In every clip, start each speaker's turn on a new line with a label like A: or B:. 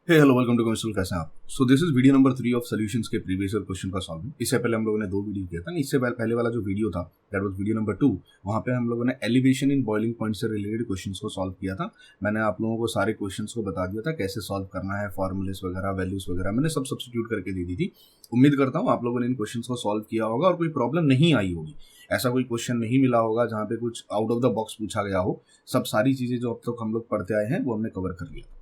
A: Hey hello welcome to chemistry. कैसे हैं आप? So this is video number 3 of solutions के प्रीवियस ईयर क्वेश्चन का सॉल्विंग। इससे पहले हम लोगों ने 2 वीडियो किया था। इससे पहले वाला जो वीडियो था दैट वाज वीडियो नंबर 2। वहाँ पे हम लोगों ने एलिवेशन इन बॉइलिंग पॉइंट से रिलेटेड क्वेश्चंस को सॉल्व किया था। मैंने आप लोगों को सारे क्वेश्चंस को बता दिया था कैसे सॉल्व करना है, फॉर्मूलेस वगैरह, वैल्यूज वगैरह मैंने सब सब्स्टिट्यूट करके दे दी थी। उम्मीद करता हूँ आप लोगों ने इन क्वेश्चंस को सॉल्व किया होगा और कोई प्रॉब्लम नहीं आई होगी। ऐसा कोई क्वेश्चन नहीं मिला होगा जहाँ पे कुछ आउट ऑफ द बॉक्स पूछा गया हो। सब सारी चीज़ें जो अब तक हम लोग पढ़ते आए हैं वो हमने कवर कर लिया।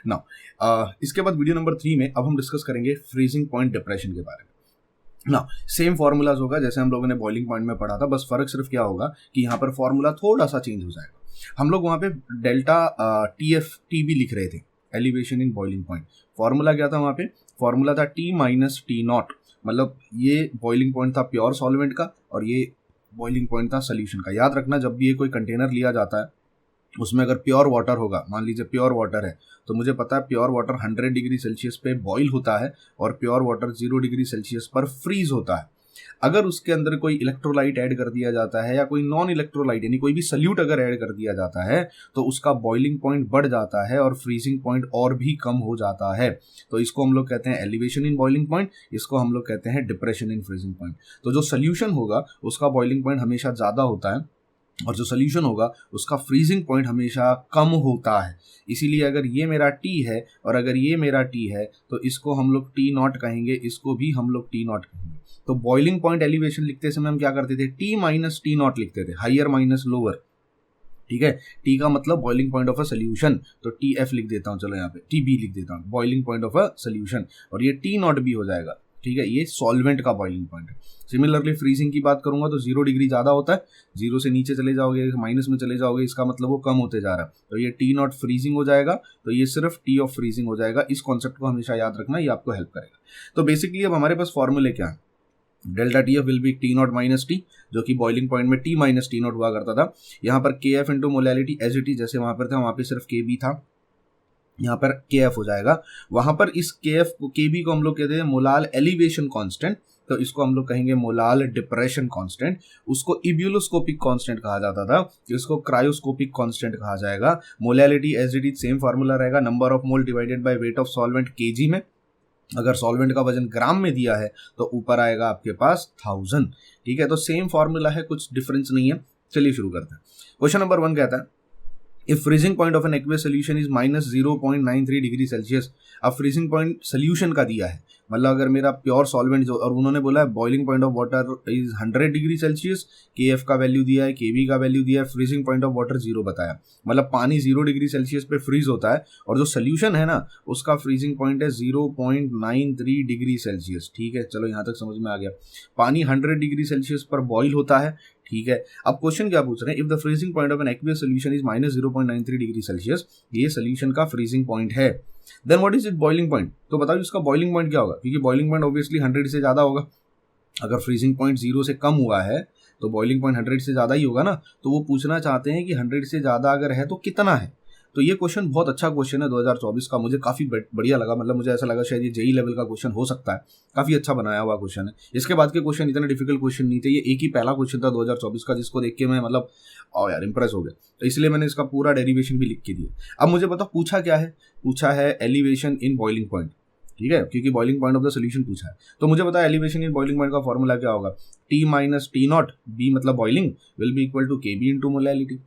A: नाउ इसके बाद वीडियो नंबर 3 में अब हम डिस्कस करेंगे फ्रीजिंग पॉइंट डिप्रेशन के बारे में। नाउ सेम फॉर्मूलाज होगा जैसे हम लोगों ने बॉइलिंग पॉइंट में पढ़ा था, बस फर्क सिर्फ क्या होगा कि यहाँ पर फॉर्मूला थोड़ा सा चेंज हो जाएगा। हम लोग वहाँ पे डेल्टा TF/TB लिख रहे थे, elevation in boiling point. Formula क्या था वहाँ पे? फॉर्मूला था T माइनस T0। मतलब ये बॉइलिंग पॉइंट था प्योर सॉल्वेंट का और ये बॉइलिंग पॉइंट था सोल्यूशन का। याद रखना, जब भी ये कोई कंटेनर लिया जाता है उसमें अगर प्योर वाटर होगा, मान लीजिए प्योर वाटर है, तो मुझे पता है प्योर वाटर 100 डिग्री सेल्सियस पे बॉईल होता है और प्योर वाटर 0 डिग्री सेल्सियस पर फ्रीज होता है। अगर उसके अंदर कोई इलेक्ट्रोलाइट ऐड कर दिया जाता है या कोई नॉन इलेक्ट्रोलाइट यानी कोई भी सल्यूट अगर ऐड कर दिया जाता है तो उसका बॉइलिंग पॉइंट बढ़ जाता है और फ्रीजिंग पॉइंट और भी कम हो जाता है। तो इसको हम लोग कहते हैं एलिवेशन इन बॉइलिंग पॉइंट, इसको हम लोग कहते हैं डिप्रेशन इन फ्रीजिंग पॉइंट। तो जो सोल्यूशन होगा उसका बॉइलिंग पॉइंट हमेशा ज़्यादा होता है और जो सोल्यूशन होगा उसका फ्रीजिंग पॉइंट हमेशा कम होता है। इसीलिए अगर ये मेरा T है और अगर ये मेरा T है तो इसको हम लोग T0 कहेंगे, इसको भी हम लोग T0 कहेंगे। तो बॉइलिंग पॉइंट एलिवेशन लिखते समय हम क्या करते थे? T माइनस T0 लिखते थे, हाइयर माइनस लोअर। ठीक है, T का मतलब boiling point of a solution, तो TF लिख देता हूँ, चलो यहाँ पे TB लिख देता हूँ, boiling point of a solution. और ये T0 भी हो जाएगा। ठीक है, ये सॉल्वेंट का बॉइलिंग पॉइंट है। सिमिलरली फ्रीजिंग की बात करूंगा तो 0 डिग्री ज़्यादा होता है, 0 से नीचे चले जाओगे, माइनस में चले जाओगे, इसका मतलब वो कम होते जा रहा है। तो ये T0 फ्रीजिंग हो जाएगा, तो ये सिर्फ T ऑफ फ्रीजिंग हो जाएगा। इस कॉन्सेप्ट को हमेशा याद रखना, ये आपको हेल्प करेगा। तो बेसिकली अब हमारे पास फॉर्मूले क्या है? Delta TF will be T0 minus T, जो कि बॉइलिंग पॉइंट में T माइनस T0 हुआ करता था। यहाँ पर KF into molality as it is, जैसे वहाँ पर था वहाँ पे सिर्फ KB था, यहाँ पर KF हो जाएगा। वहां पर इस KB को हम लोग कहते हैं मोलाल एलिवेशन कांस्टेंट, तो इसको हम लोग कहेंगे मोलाल डिप्रेशन कांस्टेंट। उसको इब्यूलोस्कोपिक कांस्टेंट कहा जाता था, इसको क्रायोस्कोपिक कांस्टेंट कहा जाएगा। Molality as it is same formula रहेगा, number of mole divided by weight of solvent kg में। अगर सॉल्वेंट का वजन ग्राम में दिया है तो ऊपर आएगा आपके पास 1000। ठीक है, तो सेम फार्मूला है, कुछ डिफरेंस नहीं है। चलिए शुरू करते हैं। क्वेश्चन नंबर 1 कहता है if freezing point of an aqueous solution is minus 0.93 degree Celsius. अब फ्रीजिंग पॉइंट सोल्यूशन का दिया है, मतलब अगर मेरा प्योर सॉल्वेंट जो, और उन्होंने बोला है boiling point of water is 100 degree Celsius, KF का वैल्यू दिया है, KB का वैल्यू दिया है, फ्रीजिंग पॉइंट ऑफ वाटर 0 बताया। मतलब पानी 0 डिग्री सेल्सियस पे फ्रीज होता है और जो सोल्यूशन है ना उसका फ्रीजिंग पॉइंट है 0.93 डिग्री सेल्सियस। ठीक है, चलो यहाँ तक समझ में आ गया। पानी 100 डिग्री सेल्सियस पर बॉइल होता है। ठीक है, अब क्वेश्चन क्या पूछ रहे हैं? If the freezing point of an aqueous solution is minus 0.93 degree Celsius, ये सोल्यूशन का फ्रीजिंग पॉइंट है, then what is it boiling point? तो बताओ इसका बॉइलिंग पॉइंट क्या होगा, क्योंकि बॉइलिंग पॉइंट ऑब्वियसली 100 से ज़्यादा होगा। अगर फ्रीजिंग पॉइंट 0 से कम हुआ है तो बॉइलिंग पॉइंट 100 से ज़्यादा ही होगा ना। तो वो पूछना चाहते हैं कि 100 से ज़्यादा अगर है तो कितना है। तो ये क्वेश्चन बहुत अच्छा क्वेश्चन है 2024 का, मुझे काफ़ी बढ़िया लगा। मतलब मुझे ऐसा लगा शायद ये JEE लेवल का क्वेश्चन हो सकता है, काफ़ी अच्छा बनाया हुआ क्वेश्चन है। इसके बाद के क्वेश्चन इतने डिफिकल्ट क्वेश्चन नहीं थे, ये एक ही पहला क्वेश्चन था 2024 का जिसको देख के मैं मतलब आओ यार इंप्रेस हो गया। तो इसलिए मैंने इसका पूरा डेरिवेशन भी लिख के दिया। अब मुझे बताओ पूछा क्या है? पूछा है एलिवेशन इन बॉइलिंग पॉइंट। ठीक है, क्योंकि boiling point of the solution पूछा है। तो मुझे पता है एलिवेशन इन बॉइलिंग पॉइंट का फॉर्मूला क्या होगा? T माइनस T0, B मतलब boiling, will be equal to KB into molality.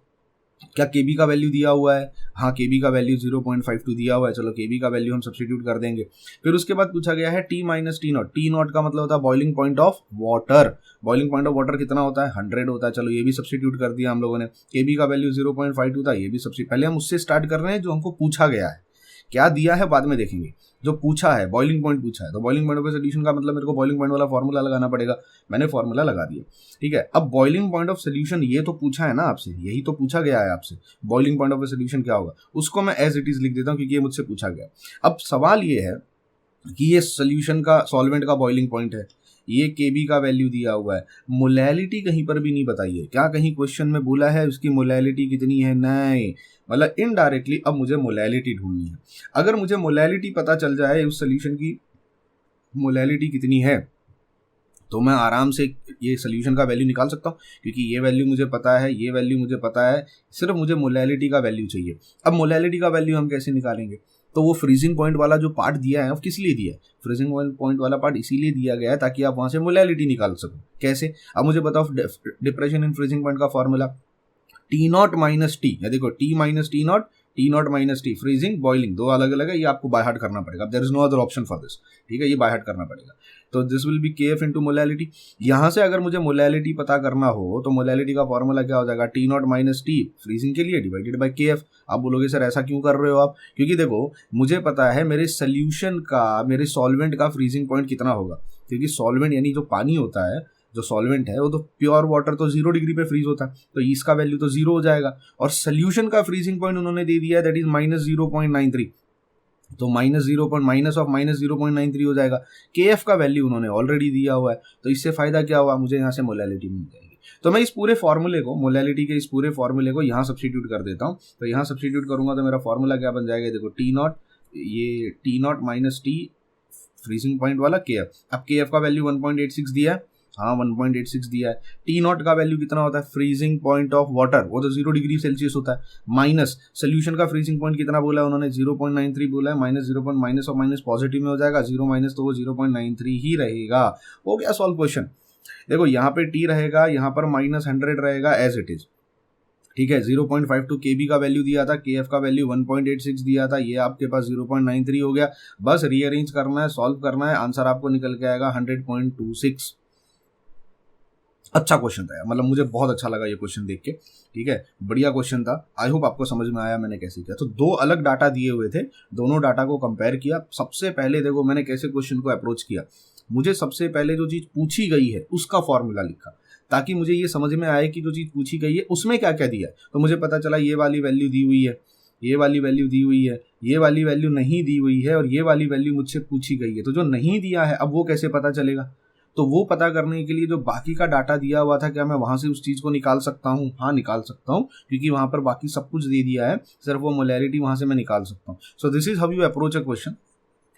A: क्या KB का वैल्यू दिया हुआ है? हाँ, KB का वैल्यू 0.52 दिया हुआ है। चलो KB का वैल्यू हम सब्स्टिट्यूट कर देंगे। फिर उसके बाद पूछा गया है T माइनस T0। T0 का मतलब होता है boiling point of water. Boiling point of water कितना होता है? 100 होता है। चलो ये भी सब्स्टिट्यूट कर दिया हम लोगों ने। KB का वैल्यू 0.52 था, ये भी सब्स्टिट्यूट। पहले हम उससे स्टार्ट कर रहे हैं जो हमको पूछा गया है। क्या दिया है बाद में देखेंगे, जो पूछा है बॉइलिंग पॉइंट पूछा है। तो बॉइलिंग पॉइंट ऑफ सोल्यूशन का मतलब मेरे को बॉइलिंग पॉइंट वाला फॉर्मूला लगाना पड़ेगा। मैंने फॉर्मूला लगा दिया। ठीक है, अब बॉइलिंग पॉइंट ऑफ सोल्यूशन ये तो पूछा है ना आपसे, यही तो पूछा गया है आपसे। बॉइलिंग पॉइंट ऑफ सोल्यूशन क्या होगा उसको मैं एज इट इज लिख देता हूँ क्योंकि ये मुझसे पूछा गया। अब सवाल ये है कि ये सोल्यूशन का सॉल्वेंट का बॉइलिंग पॉइंट है, ये KB का वैल्यू दिया हुआ है, मोलैलिटी कहीं पर भी नहीं बताई है। क्या कहीं क्वेश्चन में बोला है उसकी मोलैलिटी कितनी है? नहीं, मतलब इनडायरेक्टली अब मुझे मोलैलिटी ढूंढनी है। अगर मुझे मोलैलिटी पता चल जाए उस सोल्यूशन की मोलैलिटी कितनी है तो मैं आराम से ये सोल्यूशन का वैल्यू निकाल सकता हूँ, क्योंकि ये वैल्यू मुझे पता है, ये वैल्यू मुझे पता है, सिर्फ मुझे मोलैलिटी का वैल्यू चाहिए। अब मोलैलिटी का वैल्यू हम कैसे निकालेंगे? तो वो फ्रीजिंग पॉइंट वाला जो पार्ट दिया है वो किस लिए दिया है? फ्रीजिंग पॉइंट वाला पार्ट इसीलिए दिया गया है ताकि आप वहां से मोलैलिटी निकाल सको। कैसे? अब मुझे बताओ डिप्रेशन इन फ्रीजिंग पॉइंट का formula T not minus T, या देखो T minus T not, T not minus T, freezing boiling दो अलग अलग है, ये आपको बाय हार्ट करना पड़ेगा। There is no other option for this, ठीक है, ये बाय हार्ट करना पड़ेगा। तो this will be K F into molality. यहाँ से अगर मुझे मोलैलिटी पता करना हो तो मोलैलिटी का फॉर्मूला क्या हो जाएगा? T not minus T freezing के लिए डिवाइडेड बाई के एफ। आप बोलोगे सर ऐसा क्यों कर रहे हो आप? क्योंकि देखो मुझे पता है मेरे सोल्यूशन का, मेरे सॉल्वेंट का फ्रीजिंग पॉइंट कितना होगा, क्योंकि सॉल्वेंट यानी जो पानी होता है, जो सॉल्वेंट है वो तो प्योर वाटर तो 0 डिग्री पे फ्रीज होता है, तो इसका वैल्यू तो 0 हो जाएगा। और सोल्यूशन का फ्रीजिंग पॉइंट उन्होंने दे दिया है, दैट इज -0.93, तो माइनस ऑफ -0.93 हो जाएगा। के एफ का वैल्यू उन्होंने ऑलरेडी दिया हुआ है, तो इससे फायदा क्या हुआ? मुझे यहाँ से मोलैलिटी मिल जाएगी। तो मैं इस पूरे फॉर्मूले को, मोलैलिटी के इस पूरे फॉर्मूले को यहाँ सब्स्टिट्यूट कर देता हूँ। तो यहाँ सब्स्टिट्यूट करूंगा तो मेरा फॉर्मूला क्या बन जाएगा? देखो टी नॉट, ये T not minus T freezing point वाला के एफ। अब के एफ का वैल्यू 1.86 दिया है, हाँ 1.86 दिया है। टी नॉट का वैल्यू कितना होता है? फ्रीजिंग पॉइंट ऑफ वाटर, वो तो 0 डिग्री सेल्सियस होता है, माइनस सोल्यूशन का फ्रीजिंग पॉइंट कितना बोला है उन्होंने? 0.93 बोला है, माइनस 0. माइनस और माइनस पॉजिटिव में हो जाएगा, 0 माइनस तो वो 0.93 ही रहेगा। हो गया सॉल्व क्वेश्चन। देखो यहाँ पे टी रहेगा, यहाँ पर -100 रहेगा एज इट इज, ठीक है। 0.52 kb का वैल्यू दिया था, kf का वैल्यू 1.86 दिया था, ये आपके पास 0.93 हो गया। बस रीअरेंज करना है, सॉल्व करना है, आंसर आपको निकल के आएगा 100.26। अच्छा क्वेश्चन था यार, मतलब मुझे बहुत अच्छा लगा ये क्वेश्चन देख के, ठीक है, बढ़िया क्वेश्चन था। आई होप आपको समझ में आया मैंने कैसे किया। तो दो अलग डाटा दिए हुए थे, दोनों डाटा को कंपेयर किया। सबसे पहले देखो मैंने कैसे क्वेश्चन को अप्रोच किया, मुझे सबसे पहले जो चीज़ पूछी गई है उसका फॉर्मूला लिखा, ताकि मुझे ये समझ में आए कि जो चीज़ पूछी गई है उसमें क्या क्या दिया है। तो मुझे पता चला ये वाली वैल्यू दी हुई है, ये वाली वैल्यू दी हुई है, ये वाली वैल्यू नहीं दी हुई है, और ये वाली वैल्यू मुझसे पूछी गई है। तो जो नहीं दिया है अब वो कैसे पता चलेगा? तो वो पता करने के लिए जो बाकी का डाटा दिया हुआ था, क्या मैं वहां से उस चीज को निकाल सकता हूँ? हाँ निकाल सकता हूँ, क्योंकि वहां पर बाकी सब कुछ दे दिया है, सिर्फ वो मोलैरिटी वहां से मैं निकाल सकता हूँ। सो this is how you approach a question.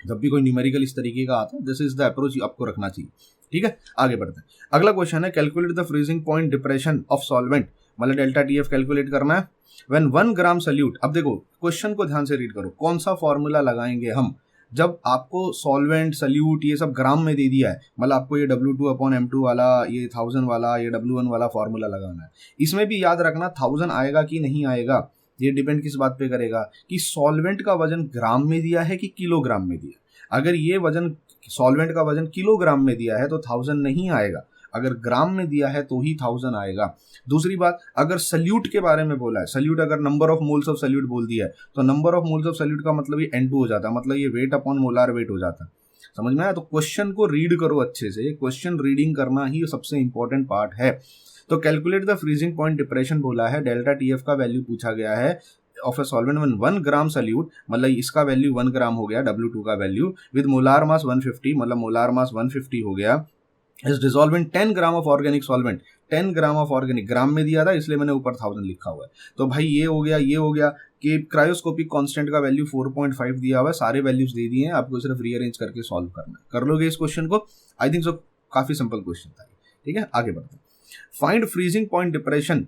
A: जब भी कोई न्यूमेरिकल इस तरीके का आता है, दिस इज द अप्रोच आपको रखना चाहिए, ठीक है। आगे बढ़ते हैं, अगला क्वेश्चन है calculate the freezing point depression of solvent, मतलब डेल्टा टी एफ कैलकुलेट करना है व्हेन 1 ग्राम सल्यूट। अब देखो क्वेश्चन को ध्यान से रीड करो, कौन सा फॉर्मूला लगाएंगे हम जब आपको सॉल्वेंट सल्यूट ये सब ग्राम में दे दिया है, मतलब आपको ये W2/M2 वाला, ये 1000 वाला, ये W1 वाला फॉर्मूला लगाना है। इसमें भी याद रखना 1000 आएगा कि नहीं आएगा, ये डिपेंड किस बात पे करेगा कि सॉल्वेंट का वजन ग्राम में दिया है कि किलोग्राम में दिया है। अगर ये वजन, सॉल्वेंट का वजन किलोग्राम में दिया है तो 1000 नहीं आएगा, अगर ग्राम में दिया है तो ही 1000 आएगा। दूसरी बात, अगर सल्यूट के बारे में बोला है, सल्यूट अगर number of moles of solute बोल दिया है, तो number of moles of solute का मतलब ये N2 हो जाता है, मतलब ये वेट अपॉन मोलार वेट हो जाता है। समझ में आया? तो क्वेश्चन को रीड करो अच्छे से, क्वेश्चन रीडिंग करना ही सबसे इंपॉर्टेंट पार्ट है। तो calculate the freezing point depression बोला है, डेल्टा टी एफ का वैल्यू पूछा गया है of a solvent one 1 gram solute, मतलब इसका वैल्यू 1 ग्राम हो गया, W2 का वैल्यू, विद मोलार मास 150, मतलब मोलार मास 150 हो गया, is dissolve in 10 gram of organic solvent. 10 gram of organic, gram में दिया था इसलिए मैंने ऊपर 1000 लिखा हुआ है। तो भाई ये हो गया, ये हो गया कि क्रायोस्कोपिक कांस्टेंट का वैल्यू 4.5 दिया हुआ है, सारे वैल्यूज दे दिए हैं, आपको सिर्फ रीअरेंज करके सॉल्व करना है। कर लोगे इस क्वेश्चन को? आई थिंक सो, काफी सिंपल क्वेश्चन था, ठीक है। आगे बढ़ते हैं, find freezing point depression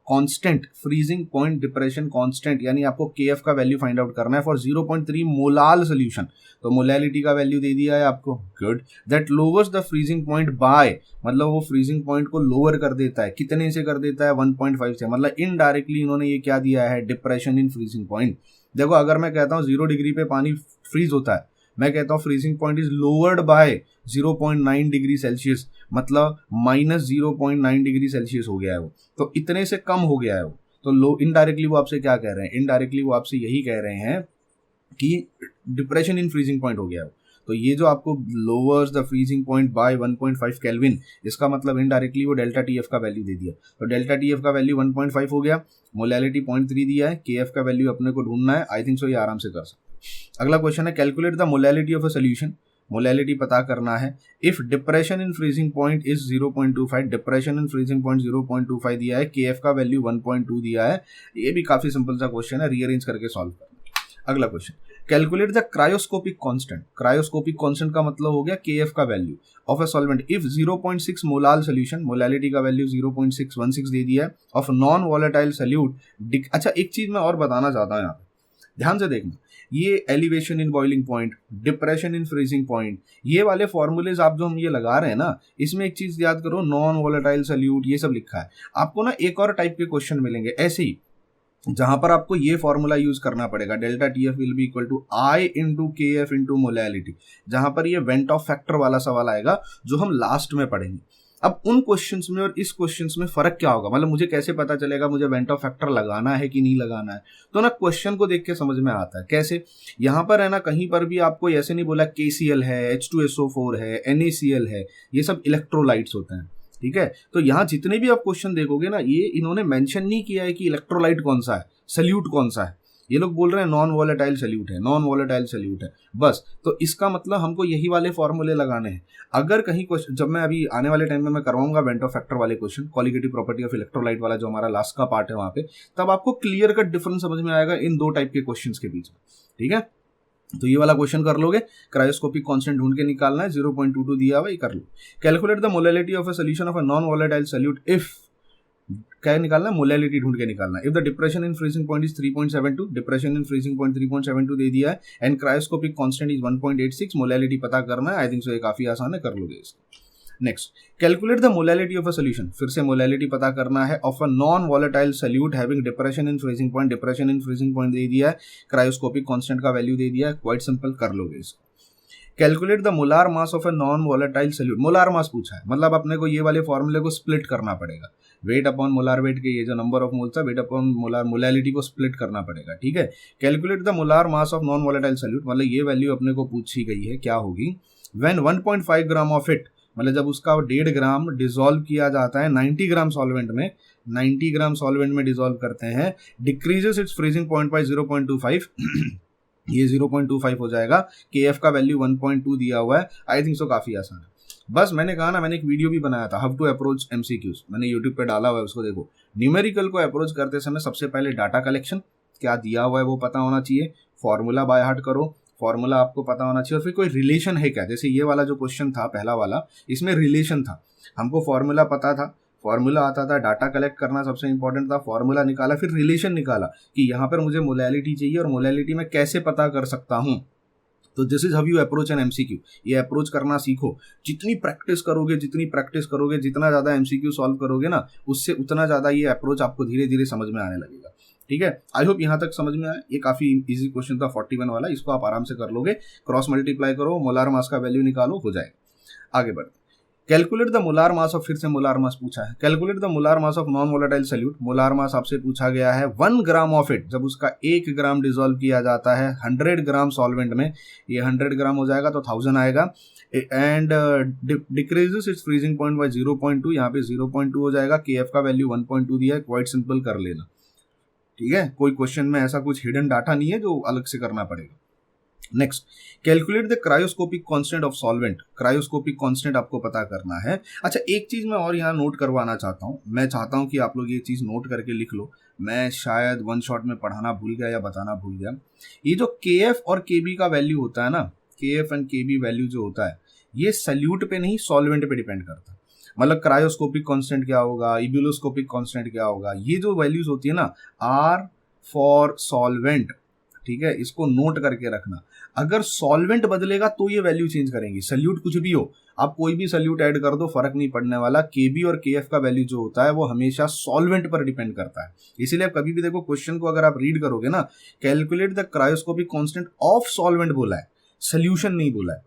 A: constant, freezing point depression constant, यानी आपको केएफ का वैल्यू फाइंड आउट करना है फॉर 0.3 मोलाल सोल्यूशन। तो मोलैलिटी का वैल्यू दे दिया है आपको, good. That louvers the freezing point by, मतलब वो फ्रीजिंग पॉइंट को लोअर कर देता है, कितने से कर देता है? 1.5 से, मतलब इनडायरेक्टली इन्होंने ये क्या दिया है? Depression in freezing point. देखो अगर मैं कहता हूँ 0 डिग्री पे पानी फ्रीज होता है, मैं कहता हूँ freezing point is lowered by 0.9 degree Celsius, मतलब -0.9 डिग्री सेल्सियस हो गया है वो, तो इतने से कम हो गया है वो। तो लो, इनडायरेक्टली वो आपसे क्या कह रहे हैं? इनडायरेक्टली वो आपसे यही कह रहे हैं कि डिप्रेशन इन फ्रीजिंग पॉइंट हो गया है। तो ये जो आपको lowers the freezing point by 1.5 kelvin, इसका मतलब इनडायरेक्टली वो डेल्टा टी एफ का वैल्यू दे दिया। तो डेल्टा टी एफ का वैल्यू 1.5 हो गया, मोलैलिटी 0.3 दिया है, के एफ का वैल्यू अपने को ढूंढना है। आई थिंक सो ये आराम से कर सकते हैं। अगला क्वेश्चन है calculate the molality of a solution, molality पता करना है if depression in freezing point is 0.25, depression in freezing point 0.25 दिया है, के एफ का वैल्यू 1.2 दिया है। ये भी काफी सिंपल सा क्वेश्चन है, रीअरेंज करके सॉल्व करना। अगला question, calculate the cryoscopic constant, cryoscopic constant का मतलब हो गया के एफ का value of a solvent if 0.6 molal solution, molality का वैल्यू 0.616 दे दिया है, ऑफ नॉन वॉलेटाइल सोल्यूट। अच्छा एक चीज मैं और बताना चाहता हूँ यहाँ पे, ध्यान से देखना, ये elevation in boiling point, depression in freezing point, ये वाले फॉर्मूलेज आप जो हम ये लगा रहे हैं ना, इसमें एक चीज याद करो, नॉन वोलेटाइल सल्यूट, ये सब लिखा है। आपको ना एक और टाइप के क्वेश्चन मिलेंगे ऐसे ही, जहां पर आपको ये फॉर्मूला यूज करना पड़ेगा, delta T F will be equal to I into K F into molality, जहां पर ये वेंट ऑफ फैक्टर वाला सवाल आएगा जो हम लास्ट में पढ़ेंगे। अब उन क्वेश्चंस में और इस क्वेश्चंस में फर्क क्या होगा, मतलब मुझे कैसे पता चलेगा मुझे वेंट ऑफ फैक्टर लगाना है कि नहीं लगाना है, तो ना क्वेश्चन को देख के समझ में आता है। कैसे, यहाँ पर है ना, कहीं पर भी आपको ऐसे नहीं बोला KCl है, H2SO4 है, NaCl है, ये सब इलेक्ट्रोलाइट्स होते हैं, ठीक है। तो यहाँ जितने भी आप क्वेश्चन देखोगे ना, ये इन्होंने मेंशन नहीं किया है कि इलेक्ट्रोलाइट कौन सा है, सल्यूट कौन सा है, ये लोग बोल रहे हैं नॉन वोलेटाइल सल्यूट है, नॉन वोलेटाइल सल्यूट है, बस। तो इसका मतलब हमको यही वाले फॉर्मूले लगाने हैं। अगर कहीं क्वेश्चन, जब मैं अभी आने वाले टाइम में मैं करवाऊंगा वेंट ऑफ फैक्टर वाले question, qualitative property of electrolyte वाला जो हमारा लास्ट का पार्ट है वहां पे, तब आपको क्लियर कट डिफरेंस समझ में आएगा इन दो टाइप के क्वेश्चंस के बीच में, ठीक है। तो ये वाला क्वेश्चन कर लोगे, क्रायोस्कोपिक कांस्टेंट ढूंढ के निकालना है, 0.22 दिया हुआ, ये कर लो। Calculate the molality of a solution of a non volatile solute if, क्या निकालना है, मोलैलिटी ढूंढ के निकालना है। If the depression in freezing point is 3.72, depression in freezing point 3.72 दे दिया है, and cryoscopic constant is 1.86, molality पता करना है। आई थिंक सो ये काफी आसान है, कर लोगे इसको। Next, calculate the molality of a solution, फिर से मोलैलिटी पता करना है, of a non volatile solute having depression in freezing point, depression in freezing point दे दिया है, क्रायोस्कोपिक कांस्टेंट का वैल्यू दे दिया है, क्वाइट सिंपल, कर लोगे इसको। Calculate the molar mass of a non volatile solute, molar mass पूछा है, मतलब अपने को ये वाले फॉर्मूले को स्प्लिट करना पड़ेगा, वेट अपॉन मोलार वेट के ये जो नंबर ऑफ मोल्स है, वेट अपॉन मोलार मोलैलिटी को स्प्लिट करना पड़ेगा, ठीक है। Calculate the molar mass of non volatile solute, मतलब ये वैल्यू अपने को पूछी गई है, क्या होगी, व्हेन 1.5 ग्राम ऑफ इट, मतलब जब उसका 1.5 ग्राम डिसॉल्व किया जाता है 90 ग्राम सॉल्वेंट में, 90 ग्राम सॉल्वेंट में डिसॉल्व करते हैं, decreases it's freezing point by 0.25 ये 0.25 हो जाएगा, KF का वैल्यू 1.2 दिया हुआ है। आई थिंक सो काफी आसान है। बस मैंने कहा ना, मैंने एक वीडियो भी बनाया था, हाउ टू अप्रोच MCQs, मैंने यूट्यूब पे डाला हुआ है, उसको देखो। न्यूमेरिकल को अप्रोच करते समय सबसे पहले डाटा कलेक्शन, क्या दिया हुआ है वो पता होना चाहिए, फॉर्मूला बाय हार्ट करो, फॉर्मूला आपको पता होना चाहिए, और फिर कोई रिलेशन है क्या, जैसे ये वाला जो क्वेश्चन था पहला वाला, इसमें रिलेशन था, हमको फॉर्मूला पता था, फॉर्मूला आता था, डाटा कलेक्ट करना सबसे इंपॉर्टेंट था, फॉर्मूला निकाला, फिर रिलेशन निकाला कि यहाँ पर मुझे मोलैलिटी चाहिए और मोलैलिटी में कैसे पता कर सकता हूँ। तो this is how you approach N MCQ, ये अप्रोच करना सीखो। जितनी प्रैक्टिस करोगे, जितना ज़्यादा MCQ सॉल्व करोगे ना, उससे उतना ज़्यादा ये अप्रोच आपको धीरे धीरे समझ में आने लगेगा, ठीक है। आई होप यहाँ तक समझ में आया, ये काफी इजी क्वेश्चन था 41 वाला, इसको आप आराम से कर लोगे, क्रॉस मल्टीप्लाई करो, मोलार मास का वैल्यू निकालो, हो जाएगा। आगे बढ़, calculate the molar mass of, फिर से मोलार मास पूछा है, calculate the molar mass of non volatile solute, molar मास आपसे पूछा गया है 1 ग्राम ऑफ इट, जब उसका 1 ग्राम डिसॉल्व किया जाता है 100 ग्राम सॉल्वेंट में, ये 100 ग्राम हो जाएगा तो 1000 आएगा, and decreases it's freezing point by 0.2, यहाँ पे 0.2 हो जाएगा, KF का वैल्यू 1.2 दिया है, क्वाइट सिंपल कर लेना, ठीक है। कोई क्वेश्चन में ऐसा कुछ हिडन डाटा नहीं है जो अलग से करना पड़ेगा। Next, calculate the cryoscopic constant of solvent, cryoscopic constant आपको पता करना है। अच्छा, एक चीज मैं और यहाँ नोट करवाना चाहता हूँ, मैं चाहता हूँ कि आप लोग ये चीज नोट करके लिख लो, मैं शायद वन शॉट में पढ़ाना भूल गया या बताना भूल गया। ये जो KF और KB का वैल्यू होता है ना, KF एंड KB वैल्यू जो होता है, ये सल्यूट पे नहीं सॉल्वेंट पे डिपेंड करता है। मतलब क्रायोस्कोपिक कांस्टेंट क्या होगा, इब्यूलोस्कोपिक कांस्टेंट क्या होगा, ये जो वैल्यूज होती है ना, R फॉर सॉल्वेंट, ठीक है, इसको नोट करके रखना। अगर सॉल्वेंट बदलेगा तो ये वैल्यू चेंज करेंगी, सल्यूट कुछ भी हो, आप कोई भी सल्यूट ऐड कर दो, फर्क नहीं पड़ने वाला। KB और KF का वैल्यू जो होता है वो हमेशा सॉल्वेंट पर डिपेंड करता है। इसीलिए आप कभी भी देखो क्वेश्चन को अगर आप रीड करोगे ना, calculate the cryoscopic constant of solvent बोला है, सॉल्यूशन नहीं बोला है,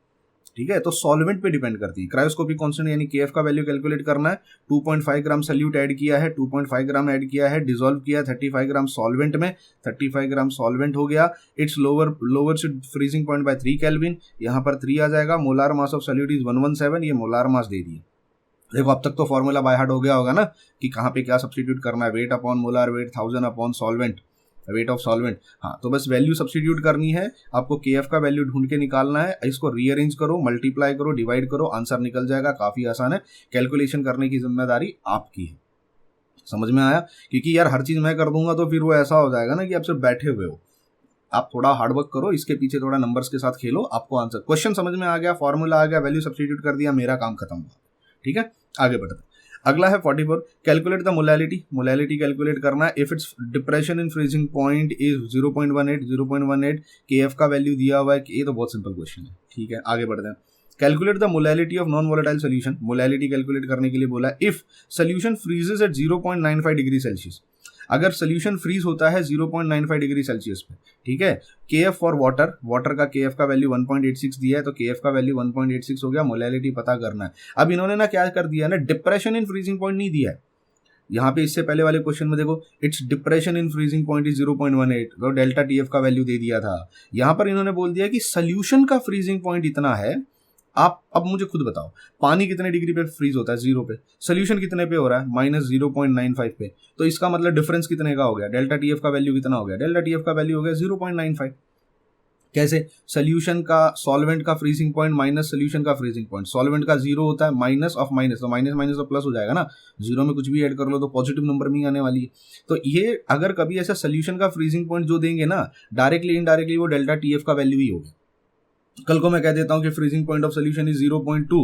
A: ठीक है। तो सॉल्वेंट पे डिपेंड करती है। क्रायोस्कोपिक कांस्टेंट यानी KF का वैल्यू कैलकुलेट करना है, 2.5 ग्राम सल्यूट ऐड किया है, 2.5 ग्राम ऐड किया है, डिसॉल्व किया 35 ग्राम सॉल्वेंट में, 35 ग्राम सॉल्वेंट हो गया, it's lower freezing point by 3 kelvin, यहाँ पर 3 आ जाएगा, molar mass of salute is 117, ये मोलार मास दे दिए। देखो अब तक तो फॉर्मूला बाय हार्ट हो गया होगा ना कि कहाँ पे क्या सब्स्टिट्यूट करना है, weight upon molar weight, 1000 upon solvent, weight of solvent. हाँ, तो बस वैल्यू सब्स्टिट्यूट करनी है आपको, KF का वैल्यू ढूंढ के निकालना है, इसको रीअरेंज करो, मल्टीप्लाई करो, डिवाइड करो, आंसर निकल जाएगा। काफी आसान है, कैलकुलेशन करने की जिम्मेदारी आपकी है। समझ में आया? क्योंकि यार हर चीज मैं कर दूंगा तो फिर वो ऐसा हो जाएगा ना कि आप सिर्फ बैठे हुए हो। आप थोड़ा हार्डवर्क करो, इसके पीछे थोड़ा नंबर्स के साथ खेलो, आपको आंसर, क्वेश्चन समझ में आ गया, फॉर्मूला आ गया, वैल्यू सब्स्टिट्यूट कर दिया, मेरा काम खत्म हुआ। ठीक है, आगे बढ़ते हैं। अगला है 44, calculate the molality. Molality calculate करना है if it's depression in freezing point is 0.18 KF का वैल्यू दिया हुआ है। ये तो बहुत सिंपल क्वेश्चन है, ठीक है, आगे बढ़ते हैं। Calculate the molality of non volatile solution. Molality calculate करने के लिए बोला है if solution freezes at 0.95 degree Celsius. अगर सोल्यूशन फ्रीज होता है 0.95 डिग्री सेल्सियस पे, ठीक है, KF फॉर वाटर, वाटर का KF का वैल्यू 1.86 दिया है, तो KF का वैल्यू 1.86 हो गया। मोलैलिटी पता करना है। अब इन्होंने ना क्या कर दिया ना, डिप्रेशन इन फ्रीजिंग पॉइंट नहीं दिया है यहाँ पे। इससे पहले वाले क्वेश्चन में देखो, it's depression in freezing point is 0.18, तो डेल्टा TF का वैल्यू दे दिया था। यहाँ पर इन्होंने बोल दिया कि सोल्यूशन का फ्रीजिंग पॉइंट इतना है। आप अब मुझे खुद बताओ, पानी कितने डिग्री पे फ्रीज होता है? 0 पे। सोल्यूशन कितने पे हो रहा है? -0.95 पे। तो इसका मतलब डिफरेंस कितने का हो गया? डेल्टा TF का वैल्यू कितना हो गया? डेल्टा TF का वैल्यू हो गया 0.95। कैसे? सोल्यूशन का, सॉल्वेंट का फ्रीजिंग पॉइंट माइनस सोल्यूशन का फ्रीजिंग पॉइंट। सॉल्वेंट का 0 होता है, माइनस ऑफ माइनस, तो माइनस माइनस तो प्लस हो जाएगा ना। 0 में कुछ भी ऐड कर लो तो पॉजिटिव नंबर में ही आने वाली है। तो ये अगर कभी ऐसा सोल्यूशन का फ्रीजिंग पॉइंट जो देंगे ना, डायरेक्टली इनडायरेक्टली वो डेल्टा TF का वैल्यू ही होगा। कल को मैं कह देता हूं कि freezing point of solution is 0.2,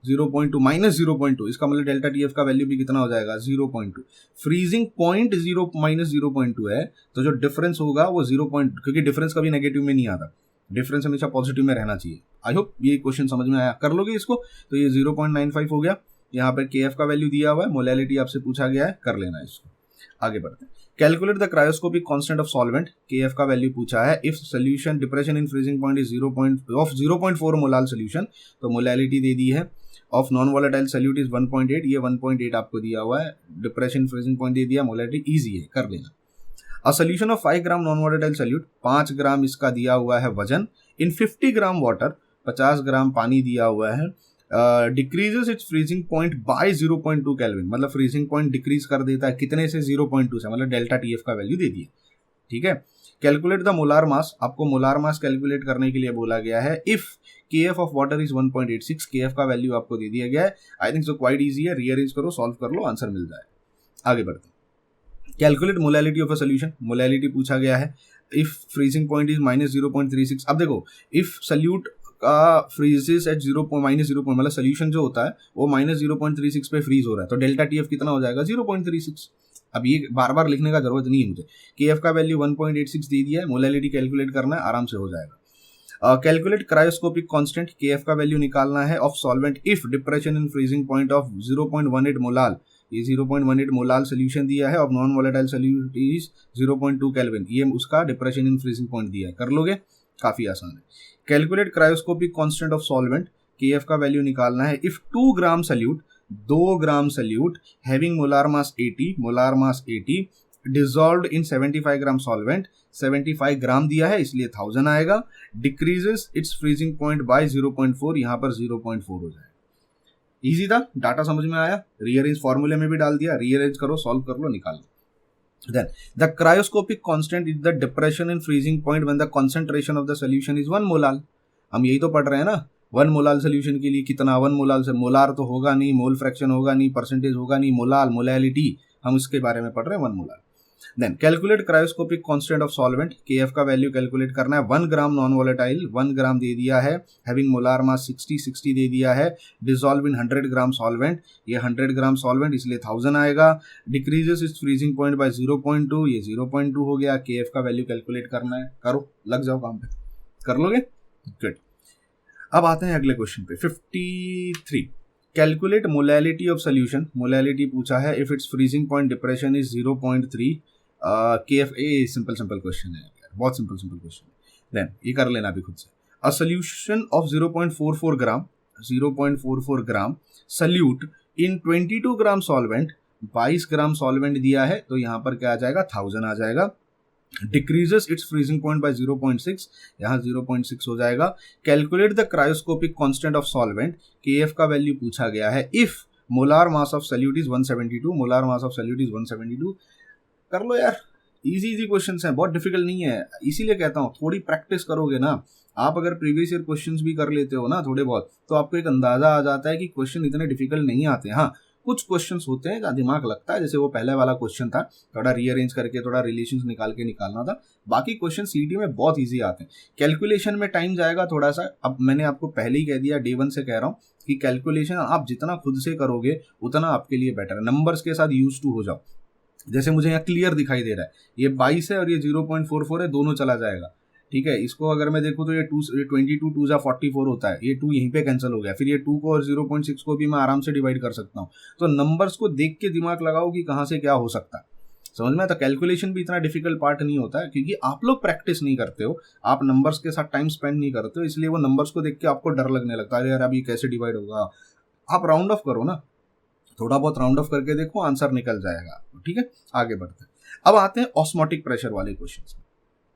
A: -0.2, इसका मतलब डेल्टा TF का वैल्यू भी कितना हो जाएगा? 0.2। फ्रीजिंग पॉइंट -0.2 है, तो जो डिफरेंस होगा वो 0. क्योंकि डिफरेंस कभी नेगेटिव में नहीं आता, डिफरेंस हमेशा पॉजिटिव में रहना चाहिए। आई होप ये क्वेश्चन समझ में आया। कर लोगे इसको, तो ये 0.95 हो गया। यहाँ पर KF का वैल्यू दिया हुआ है, मोलैलिटी आपसे पूछा गया है, कर लेना इसको। आगे बढ़ते हैं। Calculate the cryoscopic constant of solvent. KF का वैल्यू पूछा है if solution depression in freezing point is 0.4 molal solution, तो मोलैलिटी दे दी है। Of non volatile solute is 1.8, ये 1.8 आपको दिया हुआ है। डिप्रेशन फ्रीजिंग पॉइंट दे दिया, मोलैलिटी इजी है, कर लेना। A solution of 5 gram non volatile solute, 5 ग्राम इसका दिया हुआ है वजन, इन 50 ग्राम वाटर, 50 ग्राम पानी दिया हुआ है, decreases it's freezing point by 0.2 kelvin, मतलब फ्रीजिंग पॉइंट डिक्रीज कर देता है कितने से? 0.2 से, मतलब डेल्टा TF का वैल्यू दे दिए, ठीक है। कैलकुलेट द मोलार मास, आपको मोलार मास कैलकुलेट करने के लिए बोला गया है if KF of water is 1.86, KF का वैल्यू आपको दे दिया गया है। I think so quite easy है, रीअरेंज करो, सॉल्व कर लो, आंसर मिल जाए। आगे बढ़ते हैं। Calculate molality of a solution. Molality पूछा गया है इफ फ्रीजिंग पॉइंट इज -0.36। अब देखो, इफ सोल्यूट का फ्रीजेस एट -0, मतलब सोल्यूशन जो होता है वो -0.36 पे फ्रीज हो रहा है, तो डेल्टा TF कितना हो जाएगा? 0.36। अब ये बार बार लिखने का जरूरत नहीं है मुझे। KF का वैल्यू 1.86 दे दिया है, मोलैलिटी कैलकुलेट करना है, आराम से हो जाएगा। Calculate cryoscopic constant. KF का वैल्यू निकालना है of solvent if depression in freezing point of 0.18 molal, ये 0.18 मोलाल सोल्यूशन दिया है। Of non volatile solute is 0.2 kelvin, ये उसका डिप्रेशन इन फ्रीजिंग पॉइंट दिया है, कर लोगे, काफी आसान है। Calculate cryoscopic constant of solvent. KF का वैल्यू निकालना है if 2 gram solute, 2 gram solute having molar mass 80 dissolved in 75 gram solvent, 75 ग्राम दिया है इसलिए 1000 आएगा। Decreases it's freezing point by 0.4, यहाँ पर 0.4 हो जाएगा। इजी था, डाटा समझ में आया, रीअरेंज फॉर्मूले में भी डाल दिया, रीअरेंज करो, सॉल्व कर लो, निकाल लो। Then the cryoscopic constant is the depression in freezing point when the concentration of the solution is 1 molal. हम यही तो पढ़ रहे हैं ना, 1 मोलाल सोल्यूशन के लिए कितना? 1 मोलाल से मोलार तो होगा नहीं, मोल फ्रैक्शन होगा नहीं, परसेंटेज होगा नहीं, मोलाल, मोलैलिटी, हम इसके बारे में पढ़ रहे हैं, 1 molal. Then calculate cryoscopic constant of solvent. KF का वैल्यू कैलकुलेट करना है। 1 ग्राम नॉन वोलेटाइल, 1 ग्राम दे दिया है, हैविंग मोलार मास 60 दे दिया है, डिसॉल्व इन 100 ग्राम सॉल्वेंट, ये 100 ग्राम सॉल्वेंट इसलिए 1000 आएगा। Decreases it's freezing point by 0.2, ये 0.2 हो गया। KF का वैल्यू कैलकुलेट करना है, करो, लग जाओ काम पे, कर लोगे, गुड। अब आते हैं अगले क्वेश्चन पे, 53। Calculate molality of solution. Molality पूछा है if it's freezing point depression is 0.3। KF, a simple question है यार, बहुत सिंपल क्वेश्चन है। देन ये कर लेना भी खुद से। A solution of 0.44 gram, 0.44 gram solute in 22 gram solvent, 22 gram solvent दिया है, तो यहाँ पर क्या आ जाएगा? 1000 आ जाएगा। Decreases it's freezing point by 0.6, यहाँ 0.6 हो जाएगा। Calculate the cryoscopic constant of solvent. KF का वैल्यू पूछा गया है if molar mass of solute is 172, molar mass of solute is 172। कर लो यार, इजी क्वेश्चंस हैं, बहुत डिफिकल्ट नहीं है, इसीलिए कहता हूँ थोड़ी प्रैक्टिस करोगे ना आप, अगर प्रीवियस ईयर क्वेश्चंस भी कर लेते हो ना थोड़े बहुत, तो आपको एक अंदाजा आ जाता है कि क्वेश्चन इतने डिफिकल्ट नहीं आते। हाँ, कुछ क्वेश्चंस होते हैं जहाँ दिमाग लगता है, जैसे वो पहले वाला क्वेश्चन था, थोड़ा रीअरेंज करके थोड़ा रिलेशंस निकाल के निकालना था। बाकी क्वेश्चन सीटी में बहुत ईजी आते हैं। कैलकुलेशन में टाइम जाएगा थोड़ा सा। अब मैंने आपको पहले ही कह दिया, डे 1 से कह रहा हूँ कि कैलकुलेशन आप जितना खुद से करोगे उतना आपके लिए बेटर है। नंबर्स के साथ यूज टू हो जाओ। जैसे मुझे यहाँ क्लियर दिखाई दे रहा है, ये 22 है और ये 0.44 है, दोनों चला जाएगा। ठीक है, इसको अगर मैं देखूँ तो ये 22 2 जा 44 होता है, ये 2 यहीं पे कैंसिल हो गया। फिर ये 2 को और 0.6 को भी मैं आराम से डिवाइड कर सकता हूँ। तो नंबर्स को देख के दिमाग लगाओ कि कहाँ से क्या हो सकता है, समझ में। तो कैलकुलेशन भी इतना डिफिकल्ट पार्ट नहीं होता है, क्योंकि आप लोग प्रैक्टिस नहीं करते हो, आप नंबर्स के साथ टाइम स्पेंड नहीं करते हो, इसलिए वो नंबर्स को देख के आपको डर लगने लगता है, अरे यार अभी कैसे डिवाइड होगा। आप राउंड ऑफ करो ना, थोड़ा बहुत राउंड ऑफ करके देखो, आंसर निकल जाएगा। ठीक है, आगे बढ़ते हैं। अब आते हैं ऑस्मोटिक प्रेशर वाले क्वेश्चंस में।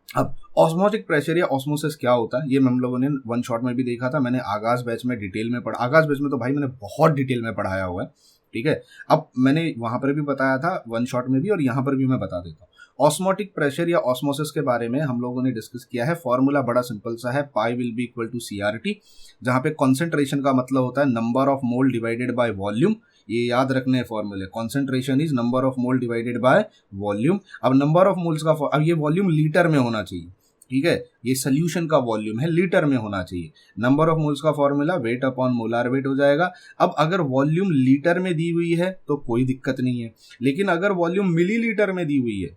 A: अब ऑस्मोटिक प्रेशर या ऑस्मोसिस क्या होता है, ये हम लोगों ने वन शॉट में भी देखा था। मैंने आगाज बैच में डिटेल में पढ़ा, आगाज बैच में तो भाई मैंने बहुत डिटेल में पढ़ाया हुआ है। ठीक है, अब मैंने वहां पर भी बताया था वन शॉट में भी, और यहाँ पर भी मैं बता देता हूँ। ऑस्मोटिक प्रेशर या ऑस्मोसिस के बारे में हम लोगों ने डिस्कस किया है। फॉर्मूला बड़ा सिंपल सा है, pi will be equal to CRT, जहाँ पे कॉन्सेंट्रेशन का मतलब होता है number of mole divided by volume. ये याद रखने फॉर्मूले, concentration is number of mole divided by volume. अब नंबर ऑफ मोल्स का, अब ये वॉल्यूम लीटर में होना चाहिए। ठीक है, ये सोल्यूशन का वॉल्यूम है, लीटर में होना चाहिए। नंबर ऑफ मोल्स का formula weight upon molar weight हो जाएगा। अब अगर वॉल्यूम लीटर में दी हुई है तो कोई दिक्कत नहीं है, लेकिन अगर वॉल्यूम मिलीलीटर में दी हुई है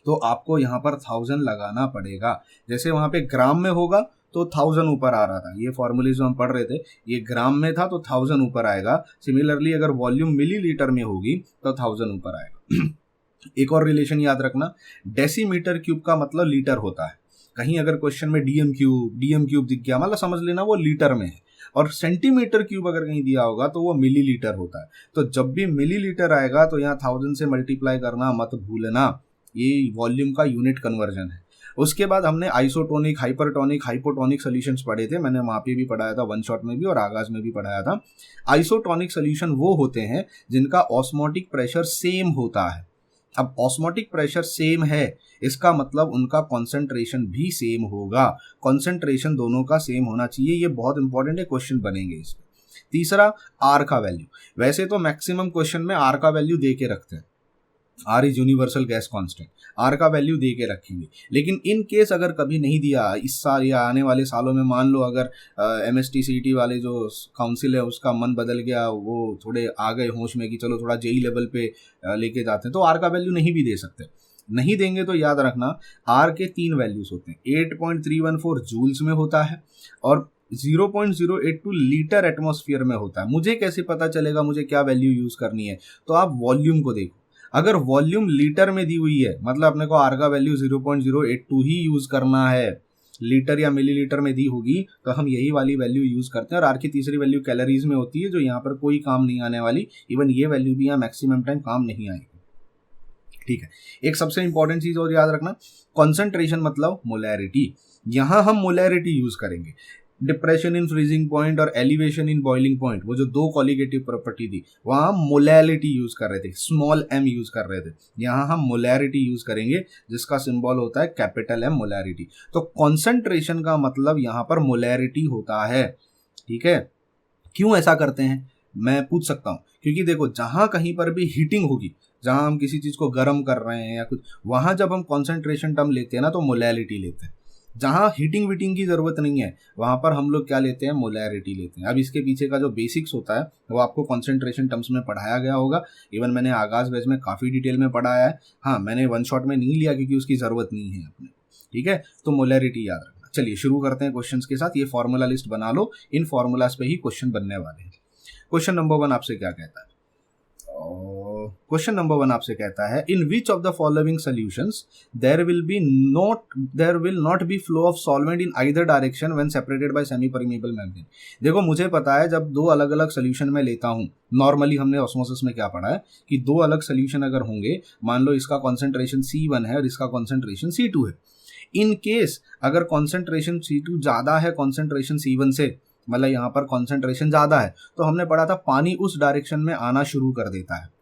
A: तो आपको यहाँ पर 1000 लगाना पड़ेगा। जैसे वहां पे ग्राम में होगा तो 1000 ऊपर आ रहा था, ये फॉर्मूले जो हम पढ़ रहे थे ये ग्राम में था तो 1000 ऊपर आएगा। सिमिलरली अगर वॉल्यूम मिलीलीटर में होगी तो 1000 ऊपर आएगा। एक और रिलेशन याद रखना, डेसीमीटर क्यूब का मतलब लीटर होता है। कहीं अगर क्वेश्चन में डीएम क्यूब दिख गया, मतलब समझ लेना वो लीटर में है। और सेंटीमीटर क्यूब अगर कहीं दिया होगा तो वो मिलीलीटर होता है। तो जब भी मिलीलीटर आएगा तो यहाँ 1000 से मल्टीप्लाई करना मत भूलना, ये वॉल्यूम का यूनिट कन्वर्जन है। उसके बाद हमने आइसोटोनिक, हाइपरटोनिक, हाइपोटोनिक सॉल्यूशंस पढ़े थे, मैंने वहाँ पे भी पढ़ाया था, वन शॉट में भी और आगाज में भी पढ़ाया था। आइसोटोनिक सॉल्यूशन वो होते हैं जिनका ऑस्मोटिक प्रेशर सेम होता है। अब ऑस्मोटिक प्रेशर सेम है, इसका मतलब उनका कॉन्सेंट्रेशन भी सेम होगा। कॉन्सेंट्रेशन दोनों का सेम होना चाहिए, ये बहुत इंपॉर्टेंट है, क्वेश्चन बनेंगे इसमें। तीसरा, आर का वैल्यू। वैसे तो मैक्सिमम क्वेश्चन में आर का वैल्यू दे के रखते हैं, R is universal gas constant, R का वैल्यू दे के रखेंगे। लेकिन इन केस अगर कभी नहीं दिया इस साल या आने वाले सालों में, मान लो अगर MST CET वाले जो काउंसिल है उसका मन बदल गया, वो थोड़े आ गए होश में कि चलो थोड़ा JEE लेवल पे लेके जाते हैं, तो आर का वैल्यू नहीं भी दे सकते। नहीं देंगे तो याद रखना आर के 3 वैल्यूज होते हैं, 8.314 जूल्स में होता है और 0.082 लीटर एटमॉस्फेयर में होता है। मुझे कैसे पता चलेगा मुझे क्या वैल्यू यूज करनी है, तो आप वॉल्यूम को देखो। अगर वॉल्यूम लीटर में दी हुई है मतलब अपने को आर का वैल्यू 0.082 ही यूज करना है। लीटर या मिलीलीटर में दी होगी तो हम यही वाली वैल्यू यूज करते हैं। और आर की तीसरी वैल्यू कैलोरीज में होती है, जो यहाँ पर कोई काम नहीं आने वाली, इवन ये वैल्यू भी यहाँ मैक्सिमम टाइम काम नहीं आएगी। ठीक है, एक सबसे इंपॉर्टेंट चीज और याद रखना, कॉन्सेंट्रेशन मतलब मोलैरिटी। यहां हम मोलैरिटी यूज करेंगे। डिप्रेशन इन फ्रीजिंग पॉइंट और एलिवेशन इन बॉइलिंग पॉइंट, वो जो 2 कॉलिगेटिव प्रॉपर्टी थी, वहां हम मोलैरिटी यूज कर रहे थे, स्मॉल m यूज कर रहे थे। यहां हम मोलैरिटी यूज करेंगे जिसका सिंबल होता है कैपिटल M, मोलैरिटी। तो कॉन्सेंट्रेशन का मतलब यहां पर मोलैरिटी होता है। ठीक है, क्यों ऐसा करते हैं मैं पूछ सकता हूं, क्योंकि देखो जहां कहीं पर भी हीटिंग होगी, जहां हम किसी चीज को गर्म कर रहे हैं या कुछ, वहां जब हम कॉन्सेंट्रेशन टर्म लेते हैं ना तो मोलैरिटी लेते हैं। जहां हीटिंग वीटिंग की जरूरत नहीं है वहां पर हम लोग क्या लेते हैं, मोलैरिटी लेते हैं। अब इसके पीछे का जो बेसिक्स होता है वो आपको कॉन्सेंट्रेशन टर्म्स में पढ़ाया गया होगा, इवन मैंने आगाज बैच में काफी डिटेल में पढ़ाया है। हाँ, मैंने वन शॉट में नहीं लिया क्योंकि उसकी जरूरत नहीं है अपने। ठीक है, तो मोलैरिटी याद रखना। चलिए शुरू करते हैं क्वेश्चन के साथ। ये फॉर्मूला लिस्ट बना लो, इन फॉर्मूलाज पे ही क्वेश्चन बनने वाले हैं। क्वेश्चन नंबर 1 आपसे क्या कहता है, क्वेश्चन नंबर 1 आपसे कहता है, in which of the following solutions there will not be flow of solvent in either direction when separated by semi permeable membrane. देखो मुझे पता है जब 2 अलग अलग सोल्यूशन में लेता हूं, नॉर्मली हमने ऑस्मोसिस में क्या पढ़ा है कि 2 अलग सोल्यूशन अगर होंगे, मान लो इसका कॉन्सेंट्रेशन C1 है और इसका कॉन्सेंट्रेशन C2 है। इन केस अगर कॉन्सेंट्रेशन C2 ज्यादा है कॉन्सेंट्रेशन C1 से, मतलब यहाँ पर कॉन्सेंट्रेशन ज्यादा है, तो हमने पढ़ा था पानी उस डायरेक्शन में आना शुरू कर देता है।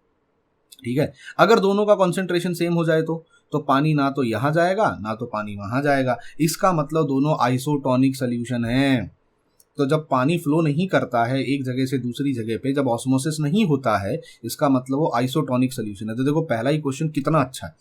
A: ठीक है, अगर दोनों का कॉन्सेंट्रेशन सेम हो जाए तो पानी ना तो यहाँ जाएगा ना तो पानी वहां जाएगा। इसका मतलब दोनों आइसोटोनिक सॉल्यूशन है। तो जब पानी फ्लो नहीं करता है एक जगह से दूसरी जगह पे, जब ऑस्मोसिस नहीं होता है, इसका मतलब वो आइसोटोनिक सोल्यूशन है। तो देखो पहला ही क्वेश्चन कितना अच्छा है,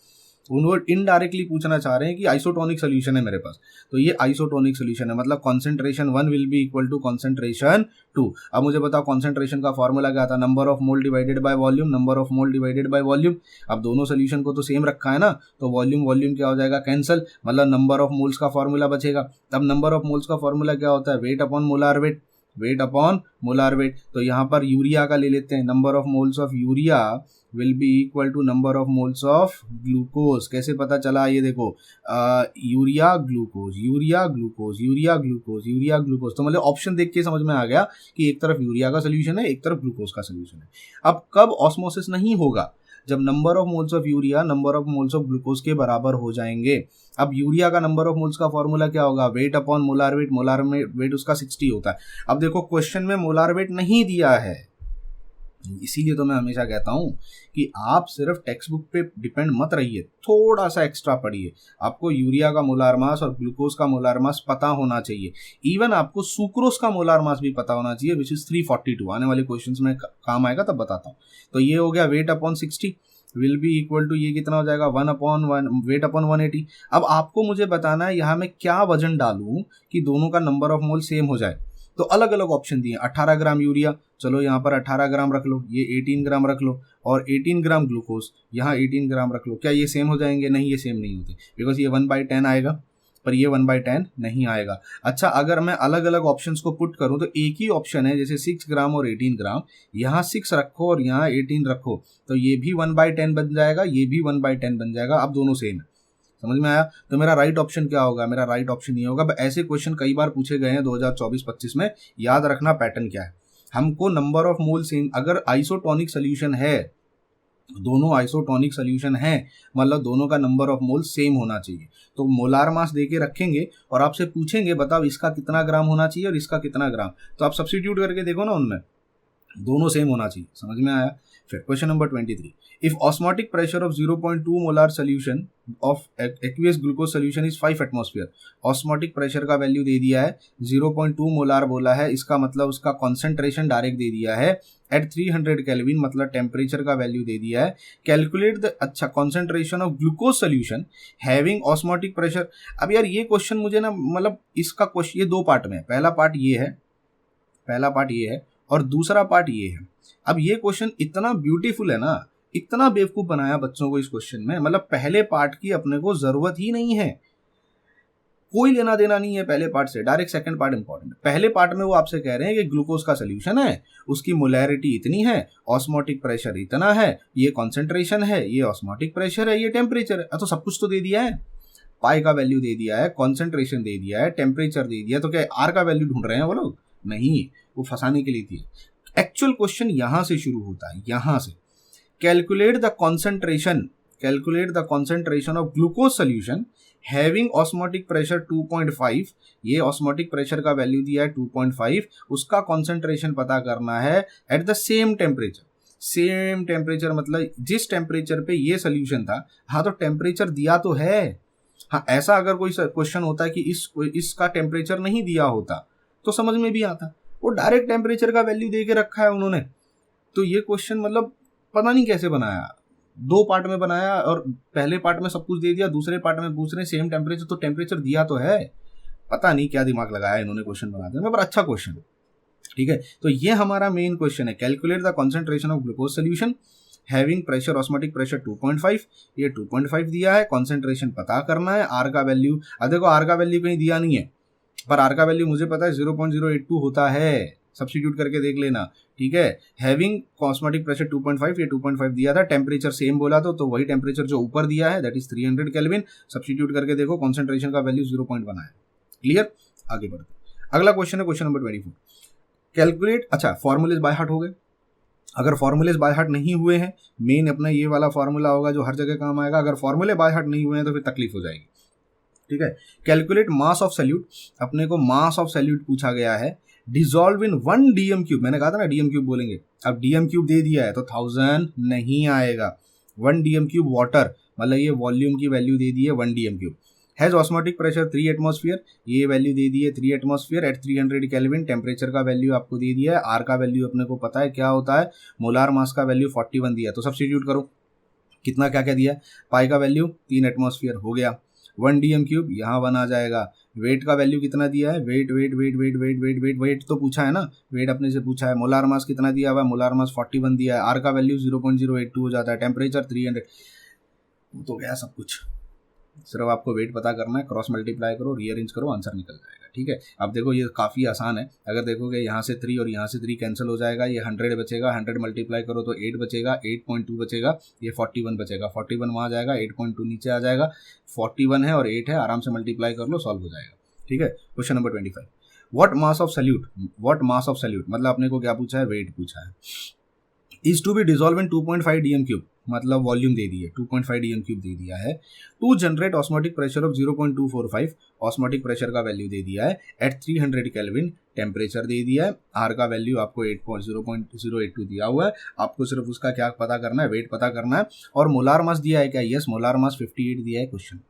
A: वो इनडायरेक्टली पूछना चाह रहे हैं कि आइसोटोनिक सोल्यूशन है मेरे पास, तो ये आइसोटोनिक सोल्यूशन है, मतलब concentration 1 will be equal to concentration 2। अब मुझे बताओ कॉन्सेंट्रेशन का फॉर्मूला क्या था, number of mole divided by volume, number of mole divided by volume. अब दोनों सोल्यूशन को तो सेम रखा है ना, तो वॉल्यूम वॉल्यूम क्या हो जाएगा, कैंसल, मतलब नंबर ऑफ मोल्स का फॉर्मूला बचेगा। अब नंबर ऑफ मोल्स का फॉर्मूला क्या होता है, weight upon molar weight, weight upon molar weight. तो यहाँ पर यूरिया का ले लेते हैं, number of moles of urea will be equal to number of moles of glucose. कैसे पता चला, ये देखो urea glucose, urea glucose, urea glucose, urea glucose. तो मतलब ऑप्शन देख के समझ में आ गया कि एक तरफ यूरिया का सोल्यूशन है, एक तरफ ग्लूकोज का सोल्यूशन है। अब कब ऑस्मोसिस नहीं होगा, जब number of moles of urea number of moles of glucose के बराबर हो जाएंगे। अब यूरिया का नंबर ऑफ मोल्स का फॉर्मूला क्या होगा, weight upon molar weight, molar में वेट उसका 60 होता है। अब देखो क्वेश्चन में मोलार वेट नहीं दिया है, इसीलिए तो मैं हमेशा कहता हूं कि आप सिर्फ टेक्स्ट बुक पे डिपेंड मत रहिए, थोड़ा सा एक्स्ट्रा पढ़िए। आपको यूरिया का मोलार मास और ग्लूकोज का मोलार मास पता होना चाहिए, इवन आपको सुक्रोज का मोलार मास भी पता होना चाहिए, विच इज 342। आने वाले क्वेश्चंस में काम आएगा तब बताता हूँ। तो ये हो गया weight upon 60 will be equal to, ये कितना हो जाएगा, 1 अपॉन 1, वेट अपॉन 180। अब आपको मुझे बताना है यहाँ में क्या वजन डालूं कि दोनों का नंबर ऑफ मोल सेम हो जाए। तो अलग अलग ऑप्शन दिए, 18 ग्राम यूरिया, चलो यहाँ पर 18 ग्राम रख लो, ये 18 ग्राम रख लो, और 18 ग्राम ग्लूकोज, यहाँ 18 ग्राम रख लो। क्या ये सेम हो जाएंगे, नहीं ये सेम नहीं होते, बिकॉज ये 1/10 आएगा, पर ये 1/10 नहीं आएगा। अच्छा, अगर मैं अलग अलग ऑप्शंस को पुट करूं तो एक ही ऑप्शन है, जैसे 6 ग्राम और 18 ग्राम, यहाँ 6 रखो और यहाँ 18 रखो, तो ये भी 1/10 बन जाएगा, ये भी 1/10 बन जाएगा। अब दोनों सेम है, समझ में आया। तो मेरा राइट ऑप्शन क्या होगा, मेरा राइट ऑप्शन ये होगा। ऐसे क्वेश्चन कई बार पूछे गए हैं 2024-25 में, याद रखना पैटर्न क्या है। हमको नंबर ऑफ मोल सेम, अगर आइसोटोनिक सोल्यूशन है, दोनों आइसोटोनिक सोल्यूशन है, मतलब दोनों का नंबर ऑफ मोल सेम होना चाहिए। तो मोलार मास देके रखेंगे और आपसे पूछेंगे बताओ इसका कितना ग्राम होना चाहिए और इसका कितना ग्राम, तो आप सब्स्टिट्यूट करके देखो ना, उनमें दोनों सेम होना चाहिए। समझ में आया। फिर question number 23, if osmotic pressure of 0.2 molar solution of aqueous glucose solution is 5 atmosphere. Osmotic pressure का वैल्यू दे दिया है, 0.2 मोलार बोला है, इसका मतलब उसका कॉन्सेंट्रेशन डायरेक्ट दे दिया है एट 300 केल्विन, मतलब टेम्परेचर का वैल्यू दे दिया है। कैलकुलेट द, अच्छा, concentration of glucose solution having osmotic pressure. अब यार ये क्वेश्चन मुझे ना, मतलब इसका क्वेश्चन ये दो पार्ट में है, पहला पार्ट ये है और दूसरा पार्ट ये है। अब ये क्वेश्चन इतना ब्यूटीफुल है ना, इतना बेवकूफ बनाया बच्चों को इस क्वेश्चन में, मतलब पहले पार्ट की अपने को जरूरत ही नहीं है, कोई लेना देना नहीं है पहले पार्ट से, डायरेक्ट सेकंड पार्ट इंपॉर्टेंट है। पहले पार्ट में वो आपसे कह रहे हैं कि ग्लूकोज का सोल्यूशन है, उसकी मोलैरिटी इतनी है, ऑस्मोटिक प्रेशर इतना है, ये कॉन्सेंट्रेशन है, ये ऑस्मोटिक प्रेशर है, ये टेम्परेचर है। तो सब कुछ तो दे दिया है, पाई का वैल्यू दे दिया है, कॉन्सेंट्रेशन दे दिया है, टेम्परेचर दे दिया, तो क्या आर का वैल्यू ढूंढ रहे हैं वो लोग? नहीं, वो फंसाने के लिए थी। एक्चुअल क्वेश्चन यहां से शुरू होता है, यहां से calculate the concentration of glucose solution having osmotic pressure 2.5। ये ऑस्मोटिक प्रेशर का वैल्यू दिया है 2.5, उसका कॉन्सेंट्रेशन पता करना है at the same temperature. Same temperature मतलब जिस टेम्परेचर पे ये सोल्यूशन था, हाँ तो टेम्परेचर दिया तो है। हाँ, ऐसा अगर कोई क्वेश्चन होता है कि इसका टेम्परेचर नहीं दिया होता तो समझ में भी आता, वो डायरेक्ट टेम्परेचर का वैल्यू दे के रखा है उन्होंने। तो ये क्वेश्चन मतलब पता नहीं कैसे बनाया, दो पार्ट में बनाया और पहले पार्ट में सब कुछ दे दिया, दूसरे पार्ट में पूछ रहे सेम टेम्परेचर, तो टेम्परेचर दिया तो है, पता नहीं क्या दिमाग लगाया इन्होंने क्वेश्चन बनाते हैं, पर अच्छा क्वेश्चन है। ठीक है, तो ये हमारा मेन क्वेश्चन है, calculate the concentration of glucose solution having pressure osmotic pressure 2.5। ये 2.5 दिया है, कॉन्सेंट्रेशन पता करना है, आर का वैल्यू, देखो आर का वैल्यू कहीं दिया नहीं है, पर आर का वैल्यू मुझे पता है 0.082 होता है, सब्स्टिट्यूट करके देख लेना। ठीक है, हैविंग ऑस्मोटिक प्रेशर 2.5, ये 2.5 दिया था, टेम्परेचर सेम बोला तो वही टेम्परेचर जो ऊपर दिया है दैट इज 300 केल्विन, सब्स्टिट्यूट करके देखो, कॉन्सेंट्रेशन का वैल्यू 0.1 है। क्लियर, आगे बढ़ते। अगला क्वेश्चन है क्वेश्चन नंबर 24, कैलकुलेट, अच्छा फॉर्मूलेज बाय हार्ट हो गए। अगर फॉर्मूलेज बाय हार्ट नहीं हुए हैं, मेन अपना ये वाला फॉर्मूला होगा जो हर जगह काम आएगा, अगर फॉर्मूले बाय हार्ट नहीं हुए हैं तो फिर तकलीफ हो जाएगी। ठीक है, कैलकुलेट मास ऑफ सॉल्यूट, अपने को मास ऑफ सॉल्यूट पूछा गया है, डिसॉल्व इन 1 DM क्यूब, मैंने कहा था ना DM क्यूब बोलेंगे, अब DM क्यूब दे दिया है तो 1000 नहीं आएगा, 1 DM क्यूब वाटर, मतलब ये वॉल्यूम की वैल्यू दे दी है 1 DM cube, has osmotic pressure 3 atmosphere, ये वैल्यू दे दी है 3 एटमॉस्फेयर एट 300 केल्विन। टेम्परेचर का वैल्यू आपको दे दिया है, आर का वैल्यू अपने को पता है क्या होता है, मोलार मास का वैल्यू 41 दिया है। तो सब्स्टिट्यूट करो, कितना क्या क्या दिया है, पाई का वैल्यू 3 एटमॉस्फेयर हो गया, 1 डीएम क्यूब यहाँ 1 आ जाएगा। वेट का वैल्यू कितना दिया है, weight weight weight weight weight weight weight weight तो पूछा है ना, वेट अपने से पूछा है। मोलार मास कितना दिया हुआ है, मोलार मास 41 दिया है। आर का वैल्यू 0.082 हो जाता है, टेम्परेचर 300, तो गया सब कुछ। सिर्फ आपको वेट पता करना है, क्रॉस मल्टीप्लाई करो, रीअरेंज करो, आंसर निकल जाएगा। ठीक है, अब देखो ये काफ़ी आसान है। अगर देखोगे यहाँ से 3 और यहाँ से 3 कैंसिल हो जाएगा, ये 100 बचेगा, 100 मल्टीप्लाई करो तो 8 बचेगा, 8.2 बचेगा, ये 41 बचेगा, 41 वहाँ जाएगा, 8.2 नीचे आ जाएगा, 41 है और 8 है, आराम से मल्टीप्लाई कर लो, सॉल्व हो जाएगा। ठीक है, question number 25, what mass of solute, what mass of solute मतलब अपने को क्या पूछा है, वेट पूछा है, is to be dissolve in 2.5 dm cube, मतलब वॉल्यूम दे दी है, 2.5 डीएम क्यूब दे दिया है, to generate osmotic pressure of 0.245, osmotic pressure का वैल्यू दे दिया है एट 300 केल्विन, टेम्परेचर दे दिया है, आर का वैल्यू आपको 0.82 दिया हुआ है, आपको सिर्फ उसका क्या पता करना है, वेट पता करना है, और मोलार मास दिया है क्या, यस मोलार मास 58 दिया है। क्वेश्चन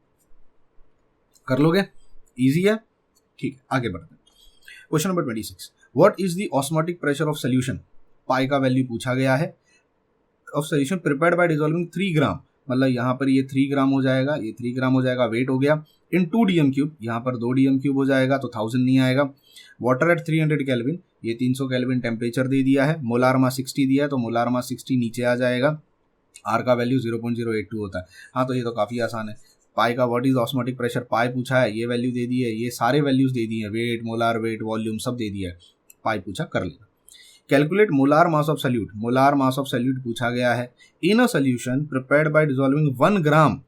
A: कर लोगे, इजी है। ठीक, आगे बढ़ते हैं। Question number 26, what is the osmotic pressure of solution, pi का वैल्यू पूछा गया है, of solution prepared by dissolving 3 gram, मतलब यहाँ पर ये 3 ग्राम हो जाएगा, ये 3 ग्राम हो जाएगा, वेट हो गया, इन 2 डीएम क्यूब, यहाँ पर 2 डीएम क्यूब हो जाएगा तो 1000 नहीं आएगा, वाटर एट 300 केल्विन, ये 300 केल्विन टेम्परेचर दे दिया है, मोलार मास 60 दिया है तो मोलार मास 60 नीचे आ जाएगा, आर का वैल्यू 0.082 होता है। हाँ तो ये तो काफ़ी आसान है। पाई का व्हाट इज ऑस्मोटिक प्रेशर, पाई पूछा है, ये वैल्यू दे दी है, ये सारे वैल्यूज दे दिए हैं, वेट, मोलार वेट, वॉल्यूम सब दे दिया है, पाई पूछा, कर लेना। Calculate molar mass of solute, molar mass of solute पूछा गया है, in a solution prepared by dissolving 1 gram,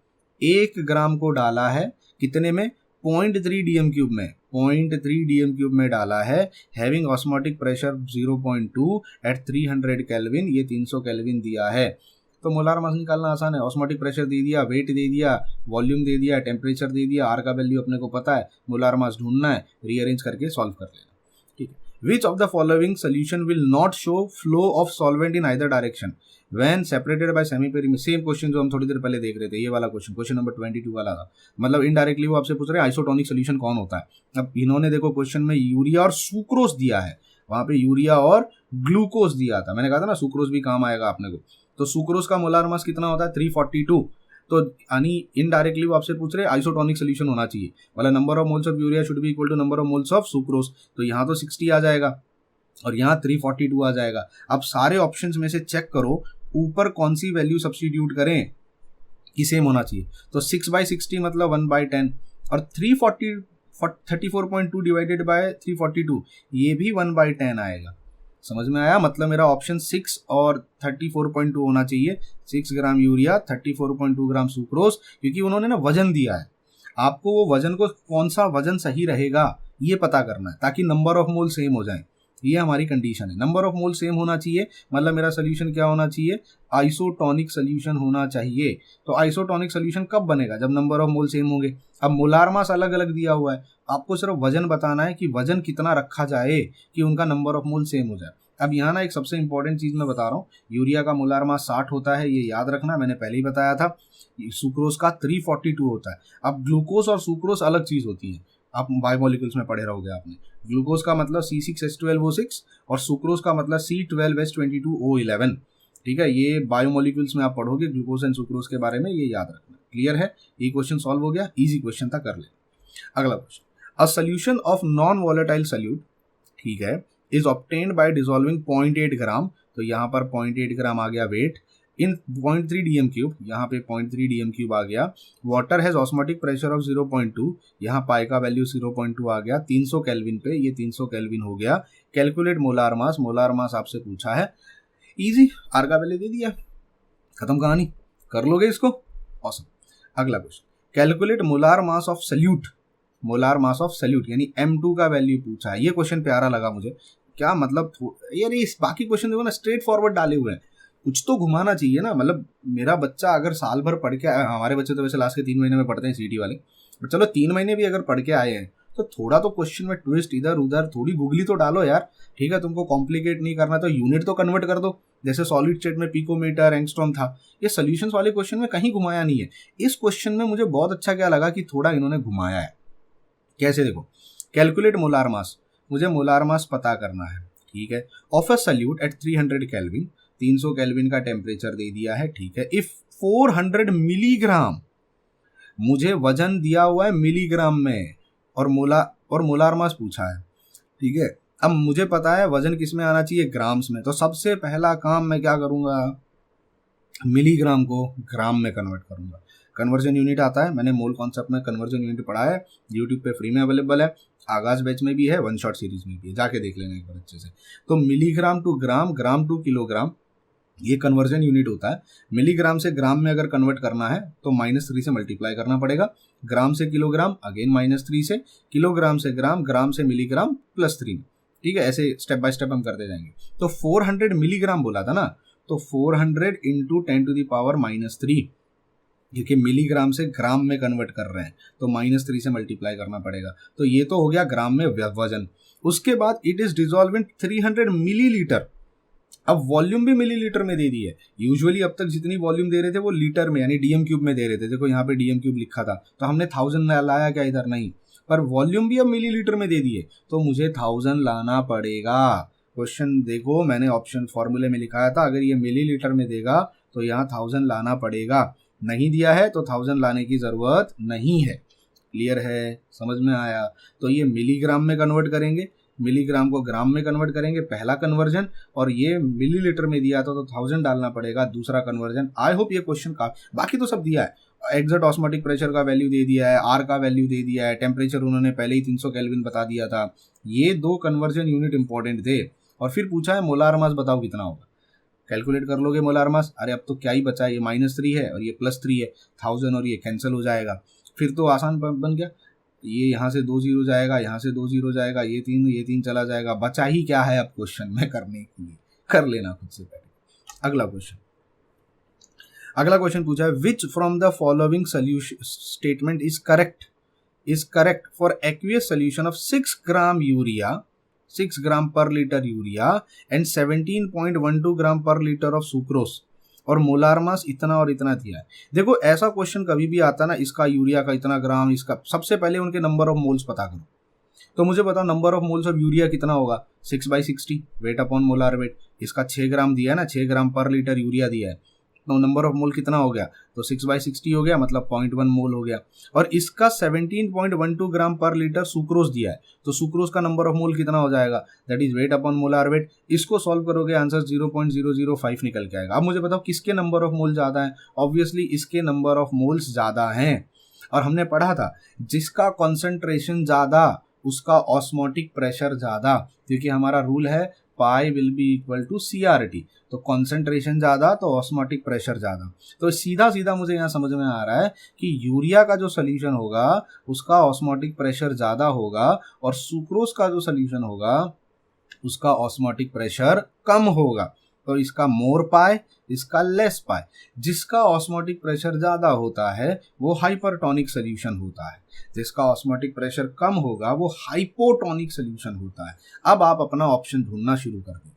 A: 1 gram को डाला है कितने में, 0.3 डीएम क्यूब में, 0.3 डीएम क्यूब में डाला है, having osmotic pressure 0.2 at 300 kelvin, ये 300 केल्विन दिया है। तो मोलार मास निकालना आसान है, ऑस्मोटिक प्रेशर दे दिया, वेट दे दिया, वॉल्यूम दे दिया, टेम्परेचर दे दिया, आर का वैल्यू अपने को पता है, मोलार मास ढूंढना है, रीअरेंज करके सॉल्व कर लेना। ठीक है, which of the following solution will not show flow of solvent in either direction when separated by semi-perimeter, same question जो हम थोड़ी देर पहले देख रहे थे, ये वाला क्वेश्चन, क्वेश्चन नंबर 22 वाला था, मतलब इनडायरेक्टली वो आपसे पूछ रहे हैं आइसोटोनिक सोल्यूशन कौन होता है। अब इन्होंने देखो क्वेश्चन में यूरिया और सुक्रोज दिया है, वहां पे यूरिया और ग्लूकोज दिया था, मैंने कहा था ना सुक्रोज भी काम आएगा अपने को, तो सुक्रोज का मोलार मास कितना होता है 342, तो यानी इनडायरेक्टली वो आपसे पूछ रहे हैं आइसोटोनिक सोल्यूशन होना चाहिए, मतलब number of moles of urea should be equal to number of moles of sucrose, तो यहाँ तो 60 आ जाएगा और यहाँ 342 आ जाएगा। अब सारे ऑप्शंस में से चेक करो ऊपर कौन सी वैल्यू सब्स्टिट्यूट करें कि सेम होना चाहिए, तो 6/60 मतलब 1/10 और 34.2 डिवाइडेड बाय 342 ये भी 1/10 आएगा। समझ में आया, मतलब मेरा ऑप्शन 6 और 34.2 होना चाहिए, 6 ग्राम यूरिया 34.2 ग्राम सुक्रोज, क्योंकि उन्होंने ना वजन दिया है, आपको वो वजन को कौन सा वजन सही रहेगा ये पता करना है ताकि नंबर ऑफ मोल सेम हो जाए, ये हमारी कंडीशन है। नंबर ऑफ मोल सेम होना चाहिए मतलब मेरा सोल्यूशन क्या होना चाहिए, आइसोटोनिक सोल्यूशन होना चाहिए। तो आइसोटोनिक सोल्यूशन कब बनेगा, जब नंबर ऑफ मोल सेम होंगे। अब मोलार मास अलग अलग दिया हुआ है, आपको सिर्फ वजन बताना है कि वजन कितना रखा जाए कि उनका नंबर ऑफ मोल सेम हो जाए। अब यहाँ ना एक सबसे इंपॉर्टेंट चीज़ मैं बता रहा हूँ, यूरिया का मोलार मास 60 होता है, ये याद रखना, मैंने पहले ही बताया था। सुक्रोज का 342 होता है। अब ग्लूकोज और सुक्रोज अलग चीज़ होती है, आप बायोमोलिक्यूल्स में पढ़े रहोगे आपने। ग्लूकोज का मतलब C6H12O6 और सुक्रोज का मतलब C12H22O11। ठीक है, ये बायोमोलिक्यूल्स में आप पढ़ोगे ग्लूकोज एंड सुक्रोज के बारे में, ये याद रखना। क्लियर है, ये क्वेश्चन सॉल्व हो गया, इजी क्वेश्चन था, कर ले। अगला question, a solution of non volatile solute, ठीक है, इज ऑब्टेन्ड बाय डिसॉल्विंग 0.8 ग्राम, तो यहाँ पर 0.8 ग्राम आ गया वेट, इन 0.3 डीएम क्यूब, यहाँ पे 0.3 डीएम क्यूब आ गया। Water has osmotic pressure of 0.2, यहाँ पाई का वैल्यू 0.2 आ गया, 300 केल्विन पे, ये 300 केल्विन हो गया। कैलकुलेट मोलार मास, मोलार मास आपसे पूछा है, इजी, आर का वैल्यू दे दिया, खत्म कहानी, कर लोगे इसको, ऑसम। अगला question, calculate molar mass of solute, molar mass of salute यानी M2 का वैल्यू पूछा है। ये क्वेश्चन प्यारा लगा मुझे, क्या मतलब यार इस बाकी क्वेश्चन देखो ना स्ट्रेट फॉरवर्ड डाले हुए हैं, कुछ तो घुमाना चाहिए ना। मतलब मेरा बच्चा अगर साल भर पढ़ के आया, हमारे बच्चे तो वैसे लास्ट के 3 महीने में पढ़ते हैं सीटी वाले, बट चलो 3 महीने भी अगर पढ़ के आए हैं तो थोड़ा तो क्वेश्चन में ट्विस्ट इधर उधर, थोड़ी गूगली तो डालो यार, ठीक है। तुमको कॉम्प्लिकेट नहीं करना तो यूनिट तो कन्वर्ट कर दो, जैसे सॉलिड स्टेट में पिकोमीटर एंगस्ट्रॉम था। ये सॉल्यूशंस वाले क्वेश्चन में कहीं घुमाया नहीं है। इस क्वेश्चन में मुझे बहुत अच्छा क्या लगा कि थोड़ा इन्होंने घुमाया है। कैसे, देखो, कैलकुलेट मोलार मास, मुझे मोलार मास पता करना है, ठीक है, of a solute at 300 kelvin, 300 kelvin का टेम्परेचर दे दिया है, ठीक है। इफ 400 मिलीग्राम, मुझे वजन दिया हुआ है मिलीग्राम में, और मोलार मास पूछा है, ठीक है। अब मुझे पता है वजन किस में आना चाहिए, ग्राम्स में, तो सबसे पहला काम मैं क्या करूंगा, मिलीग्राम को ग्राम में कन्वर्ट करूंगा। कन्वर्जन यूनिट आता है, मैंने मोल कॉन्सेप्ट में कन्वर्जन यूनिट पढ़ा है, यूट्यूब पे फ्री में अवेलेबल है, आगाज बैच में भी है, वन शॉट सीरीज में भी है, जाके देख लेना एक बार अच्छे से। तो milligram to gram, gram to kilogram, ये कन्वर्जन यूनिट होता है। मिलीग्राम से ग्राम में अगर कन्वर्ट करना है तो -3 से मल्टीप्लाई करना पड़ेगा, ग्राम से किलोग्राम अगेन -3 से, किलोग्राम से ग्राम, ग्राम से मिलीग्राम +3, ठीक है। ऐसे स्टेप बाय स्टेप हम करते जाएंगे। तो 400 मिलीग्राम बोला था ना, तो 400 इंटू 10⁻³ क्योंकि मिलीग्राम से ग्राम में कन्वर्ट कर रहे हैं तो -3 से मल्टीप्लाई करना पड़ेगा। तो ये तो हो गया ग्राम में वजन। उसके बाद it is dissolve in 300 millilitre. अब वॉल्यूम भी मिलीलीटर में दे दी है। यूजुअली अब तक जितनी वॉल्यूम दे रहे थे वो लीटर में यानी DM³ में दे रहे थे। देखो यहाँ पे DM³ लिखा था तो हमने 1000 लाया क्या, इधर नहीं, पर वॉल्यूम भी अब मिलीलीटर में दे दी है तो मुझे 1000 लाना पड़ेगा। क्वेश्चन देखो, मैंने ऑप्शन फॉर्मूले में लिखाया था, अगर ये मिलीलीटर में देगा तो यहाँ 1000 लाना पड़ेगा, नहीं दिया है तो 1000 लाने की जरूरत नहीं है। क्लियर है, समझ में आया। तो ये मिलीग्राम में कन्वर्ट करेंगे, मिलीग्राम को ग्राम में कन्वर्ट करेंगे, पहला कन्वर्जन, और ये मिलीलीटर में दिया था तो 1000 डालना पड़ेगा, दूसरा कन्वर्जन। आई होप ये क्वेश्चन का, बाकी तो सब दिया है, एग्जैक्ट ऑस्मोटिक प्रेशर का वैल्यू दे दिया है, आर का वैल्यू दे दिया है, टेम्परेचर उन्होंने पहले ही 300 केल्विन बता दिया था। ये 2 कन्वर्जन यूनिट इंपॉर्टेंट थे। और फिर पूछा है मोलार मास बताओ कितना होगा, कैलकुलेट कर लोगे मोलार मास। अरे अब तो क्या ही बचा है, ये -3 है और ये +3 है, 1000 और ये कैंसिल हो जाएगा, फिर तो आसान बन गया। ये यहाँ से 2 0 जाएगा, यहाँ से 2 0 जाएगा, ये 3 चला जाएगा, बचा ही क्या है अब क्वेश्चन में करने के लिए, कर लेना खुद से पहले। अगला क्वेश्चन पूछा है, विच from the following solution statement is correct for aqueous solution of 6 gram urea, 6 ग्राम पर लीटर यूरिया एंड 17.12 ग्राम पर लीटर ऑफ सुक्रोस, और मोलार मास इतना और इतना दिया है। देखो ऐसा क्वेश्चन कभी भी आता ना, इसका यूरिया का इतना ग्राम, इसका, सबसे पहले उनके नंबर ऑफ मोल्स पता करो। तो मुझे बताओ number of moles of urea कितना होगा, 6/60 वेट अपॉन मोलार वेट। इसका 6 ग्राम दिया है ना, 6 ग्राम पर लीटर यूरिया दिया है, तो नंबर ऑफ मोल कितना हो गया, तो 6/60 हो गया, मतलब 0.1 मोल हो गया। और इसका 17.12 ग्राम पर लीटर सुक्रोज दिया है, तो सुक्रोज का नंबर ऑफ मोल कितना हो जाएगा, that is weight upon molar weight. इसको सॉल्व करोगे आंसर 0.005 निकल के आएगा। अब मुझे बताओ किसके नंबर ऑफ मोल ज्यादा है, ऑब्वियसली इसके नंबर ऑफ मोल्स ज्यादा हैं। और हमने पढ़ा था जिसका कॉन्सेंट्रेशन ज्यादा उसका ऑस्मोटिक प्रेशर ज्यादा, क्योंकि हमारा रूल है pi will be equal to CRT। तो कॉन्सेंट्रेशन ज्यादा तो ऑस्मोटिक प्रेशर ज्यादा। तो सीधा सीधा मुझे यहाँ समझ में आ रहा है कि यूरिया का जो सोल्यूशन होगा उसका ऑस्मोटिक प्रेशर ज्यादा होगा, और सुक्रोज का जो सोल्यूशन होगा उसका ऑस्मोटिक प्रेशर कम होगा। तो इसका मोर पाई, इसका लेस पाई। जिसका ऑस्मोटिक प्रेशर ज्यादा होता है वो हाइपरटोनिक सोल्यूशन होता है, जिसका ऑस्मोटिक प्रेशर कम होगा वो हाइपोटोनिक सोल्यूशन होता है। अब आप अपना ऑप्शन ढूंढना शुरू कर दें।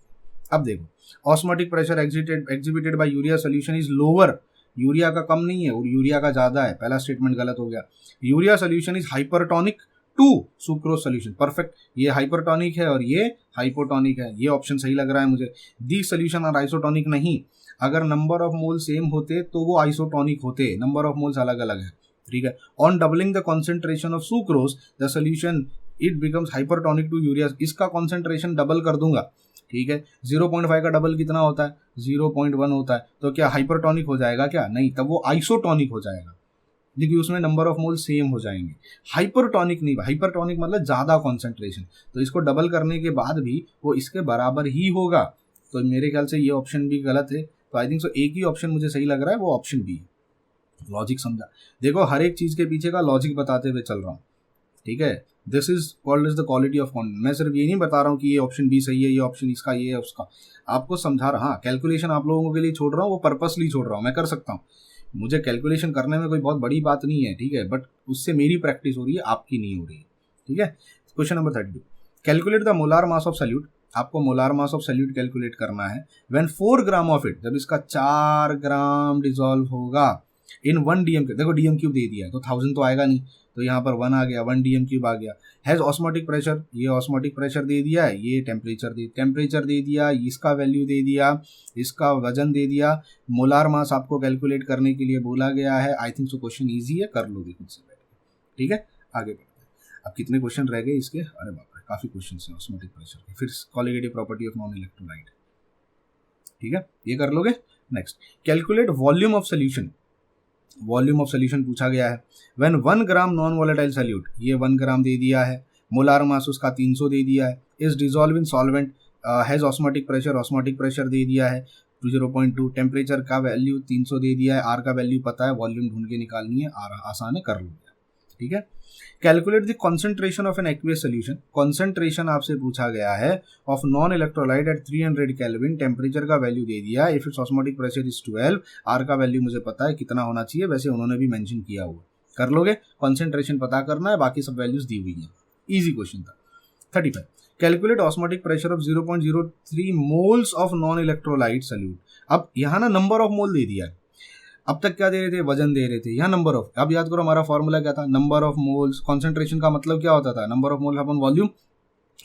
A: अब देखो osmotic pressure exhibited by urea solution is lower, urea का कम नहीं है और यूरिया का ज्यादा है, पहला स्टेटमेंट गलत हो गया। Urea solution is hypertonic to sucrose solution, perfect, ये हाइपरटोनिक है और ये हाइपोटोनिक है, ये ऑप्शन सही लग रहा है मुझे। दी सोल्यूशन आर आइसोटोनिक नहीं, अगर नंबर ऑफ मोल सेम होते तो वो आइसोटोनिक होते, नंबर ऑफ मोल्स अलग अलग है, ठीक है। On doubling the concentration of sucrose the solution it becomes hypertonic to urea, इसका कॉन्सेंट्रेशन डबल कर दूंगा, ठीक है। 0.5 का डबल कितना होता है, 0.1 होता है, तो क्या हाइपरटोनिक हो जाएगा क्या, नहीं, तब वो आइसोटोनिक हो जाएगा, देखिए उसमें नंबर ऑफ मोल सेम हो जाएंगे। हाइपरटोनिक नहीं, हाइपरटोनिक मतलब ज्यादा कॉन्सेंट्रेशन, तो इसको डबल करने के बाद भी वो इसके बराबर ही होगा। तो मेरे ख्याल से ये ऑप्शन भी गलत है, तो आई थिंक सो एक ही ऑप्शन मुझे सही लग रहा है, वो ऑप्शन बी है। लॉजिक समझा, देखो हर एक चीज के पीछे का लॉजिक बताते हुए चल रहा हूँ, ठीक है। This is called is the quality of content. मैं सिर्फ ये नहीं बता रहा हूँ कि ये ऑप्शन बी सही है, ये ऑप्शन इसका ये है उसका, आपको समझा रहा। हाँ, कैलकुलेशन आप लोगों के लिए छोड़ रहा हूँ, वो पर्पसली छोड़ रहा हूँ, मैं कर सकता हूँ, मुझे कैलकुलेशन करने में कोई बहुत बड़ी बात नहीं है, ठीक है, बट उससे मेरी प्रैक्टिस हो रही है, आपकी नहीं हो रही है, ठीक है। Question number 32, calculate the molar mass of solute. आपको molar mass of solute calculate करना है व्हेन 4 ग्राम ऑफ इट, जब इसका 4 ग्राम डिजोल्व होगा इन 1 डीएम क्यूब। देखो डीएम क्यूब दे दिया है तो 1000 तो आएगा नहीं, तो यहाँ पर 1 आ गया, 1 डीएम क्यूब आ गया। हैज ऑस्मोटिक प्रेशर, ये ऑस्मोटिक प्रेशर दे दिया है, ये टेम्परेचर दे दिया, इसका वैल्यू दे दिया, इसका वजन दे दिया। मोलार मास आपको कैलकुलेट करने के लिए बोला गया है। I think so question easy है, कर लोगे खुद से बैठ के, ठीक है। आगे बढ़ते हैं। अब कितने क्वेश्चन रह गए इसके, अरे बाप रे काफी क्वेश्चन है ऑस्मोटिक प्रेशर के। फिर colligative property of non electrolyte, ठीक है, ये कर लोगे। Next, calculate volume of solution. Volume of solution पूछा गया है when 1 gram non volatile solute, ये 1 ग्राम दे दिया है, मोलार मास उसका 300 दे दिया है, is dissolve in solvent, has osmotic pressure दे दिया है 0.2, टेम्परेचर का वैल्यू 300 दे दिया है, आर का वैल्यू पता है, वॉल्यूम ढूंढ के निकालनी है, आसान है, कर लोगे, ठीक है। Calculate the concentration of an aqueous solution. Concentration आपसे पूछा गया है of non electrolyte at 300 kelvin, temperature का वैल्यू दे दिया, if it's osmotic pressure is 12, R का वैल्यू मुझे पता है कितना होना चाहिए, वैसे उन्होंने भी मेंशन किया हुआ, कर लोगे। कॉन्सेंट्रेशन पता करना है, बाकी सब वैल्यूज दी हुई हैं, इजी क्वेश्चन था। 35, calculate osmotic pressure of 0.03 moles of non electrolyte solute. अब यहाँ ना नंबर ऑफ मोल दे दिया है, अब तक क्या दे रहे थे, वजन दे रहे थे, यहाँ नंबर ऑफ। अब याद करो हमारा फॉर्मूला क्या था, नंबर ऑफ मोल्स। कॉन्सेंट्रेशन का मतलब क्या होता था, number of mole upon volume,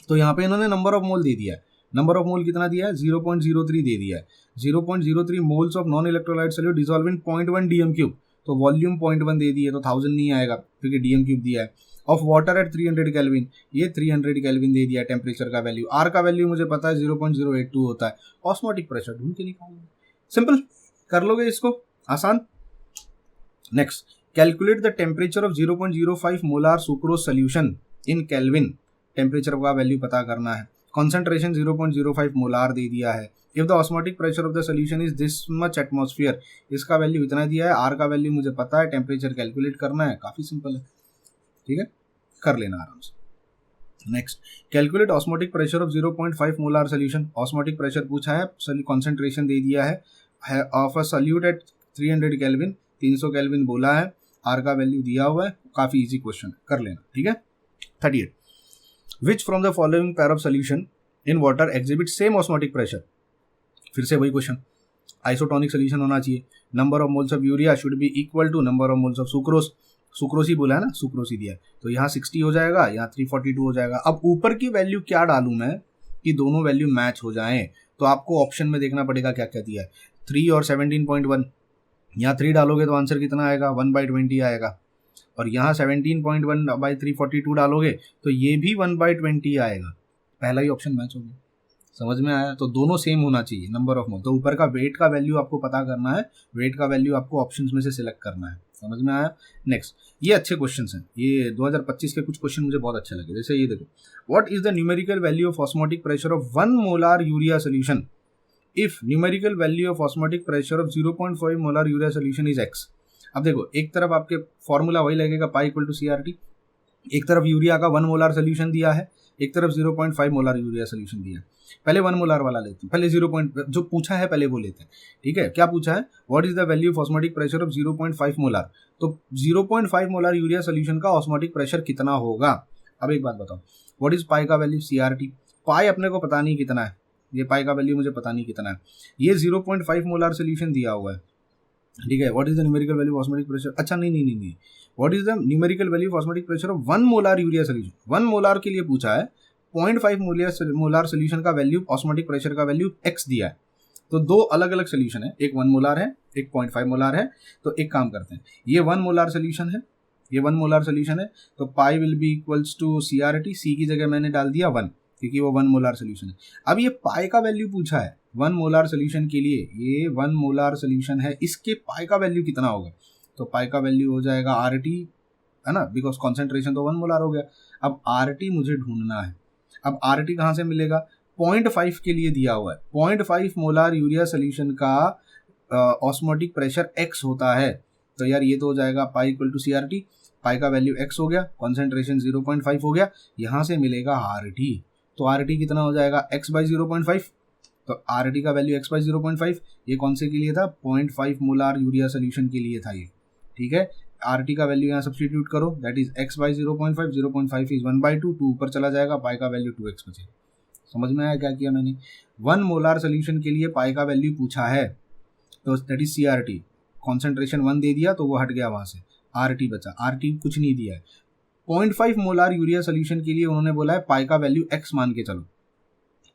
A: तो यहाँ पे इन्होंने नंबर ऑफ मोल दे दिया है। नंबर ऑफ मोल कितना दिया है, 0.03 दे दिया है। 0.03 moles of non electrolyte solute dissolve in 0.1 DM cube, तो वॉल्यूम 0.1 दे दी है, तो 1000 नहीं आएगा क्योंकि डीएम क्यूब दिया है। ऑफ वाटर एट 300 केल्विन, ये 300 केल्विन दे दिया, टेम्परेचर का वैल्यू, आर का वैल्यू मुझे पता है 0.082 होता है, ऑस्मोटिक प्रेशर ढूंढ के निकालना, सिंपल, कर लोगे इसको, आसान। Next, calculate the temperature of 0.05 molar sucrose solution in kelvin, temperature का वैल्यू पता करना है। कॉन्सेंट्रेशन 0.05 मोलार दे दिया है। If the osmotic pressure of the solution is this much atmosphere, इसका वैल्यू इतना दिया है, आर का वैल्यू मुझे पता है, टेम्परेचर कैलकुलेट करना है, काफी सिंपल है, ठीक है, कर लेना आराम से। Next, calculate osmotic pressure of 0.5 molar solution. Osmotic pressure पूछा है, कॉन्सेंट्रेशन दे दिया है of a solute at 300 kelvin, 300 kelvin बोला है, आर का वैल्यू दिया हुआ है, काफी इजी क्वेश्चन है, कर लेना, ठीक है। 38, which from the following pair of solution in water exhibit same osmotic pressure. फिर से वही क्वेश्चन, आइसोटोनिक सोल्यूशन होना चाहिए, number of moles of urea should be equal to number of moles of sucrose, sucrose ही बोला है ना, sucrose ही दिया है, तो यहाँ 60 हो जाएगा, यहाँ 342 हो जाएगा। अब ऊपर की वैल्यू क्या डालूं मैं कि दोनों वैल्यू मैच हो जाएं, तो आपको ऑप्शन में देखना पड़ेगा क्या क्या दिया है, 3 और 17.1, यहाँ 3 डालोगे तो आंसर कितना आएगा, 1/20 आएगा, और यहाँ 17.1/342 डालोगे तो ये भी 1/20 आएगा, पहला ही ऑप्शन मैच हो गया, समझ में आया। तो दोनों सेम होना चाहिए नंबर ऑफ मोल, तो ऊपर का वेट का वैल्यू आपको पता करना है, वेट का वैल्यू आपको ऑप्शंस में से सिलेक्ट करना है, समझ में आया। नेक्स्ट, ये अच्छे क्वेश्चंस हैं, ये 2025 के कुछ क्वेश्चन मुझे बहुत अच्छे लगे, जैसे ये देखो, what is the numerical value of osmotic pressure of 1 molar urea solution if numerical value of osmotic pressure of 0.5 molar urea solution is x। अब देखो एक तरफ आपके फॉर्मूला वही लगेगा, पाई इक्वल टू CRT, एक तरफ यूरिया का 1 मोलार सोल्यूशन दिया है, एक तरफ 0.5 मोलार यूरिया सोल्यूशन दिया है। पहले 1 मोलार वाला लेते हैं, पहले 0. जो पूछा है पहले वो लेते हैं, ठीक है। क्या पूछा है, what is the value of osmotic pressure of 0.5 molar, तो 0.5 मोलार यूरिया सोल्यूशन का ऑस्मोटिक प्रेशर कितना होगा। अब एक बात बताओ, व्हाट इज पाई का वैल्यू, CRT, पाई अपने को पता नहीं कितना है, ये पाई का वैल्यू मुझे पता नहीं कितना है, ये 0.5 मोलार सोल्यूशन दिया हुआ है, ठीक है। What is the numerical value of osmotic pressure, अच्छा नहीं, what is the numerical value of osmotic pressure of 1 molar urea solution, 1 molar के लिए पूछा है, 0.5 मोलार सोल्यूशन का वैल्यू, ऑस्मोटिक प्रेशर का वैल्यू x दिया है, तो दो अलग अलग सोल्यूशन है, एक 1 मोलार है, एक 0.5 मोलार है। तो एक काम करते हैं, ये 1 मोलार सोल्यूशन है, ये 1 मोलार सोल्यूशन है, तो pi will be equals to CRT, C की जगह मैंने डाल दिया 1 क्योंकि वो 1 मोलार सोल्यूशन है। अब ये पाई का वैल्यू पूछा है 1 मोलार सोल्यूशन के लिए, ये 1 मोलार सोल्यूशन है, इसके पाई का वैल्यू कितना होगा, तो पाई का वैल्यू हो जाएगा RT, है ना, बिकॉज कॉन्सेंट्रेशन तो 1 मोलार हो गया। अब RT मुझे ढूंढना है, अब RT कहाँ से मिलेगा, 0.5 के लिए दिया हुआ है, 0.5 मोलार यूरिया सोल्यूशन का ऑस्मोटिक प्रेशर x होता है, तो यार ये तो हो जाएगा पाई इक्वल टू CRT, पाई का वैल्यू x हो गया, कॉन्सेंट्रेशन 0.5 हो गया, यहाँ से मिलेगा RT, तो RT कितना हो जाएगा x/0.5, तो RT का वैल्यू x/0.5, ये कौन से के लिए था, 0.5 मोलार यूरिया सोल्यूशन के लिए था ये, ठीक है। आर टी का वैल्यू यहाँ सब्सटीट्यूट करो, that is x by 0.5, 0.5 is 1/2, 2 ऊपर चला जाएगा, पाई का वैल्यू 2x बचेगा। समझ में आया क्या किया मैंने? 1 मोलार सोल्यूशन के लिए पाई का वैल्यू पूछा है, तो दैट इज CRT, कॉन्सेंट्रेशन 1 दे दिया तो वो हट गया वहाँ से, RT बचा, RT कुछ नहीं दिया है। 0.5 मोलार यूरिया सोल्यूशन के लिए उन्होंने बोला है पाई का वैल्यू x मान के चलो,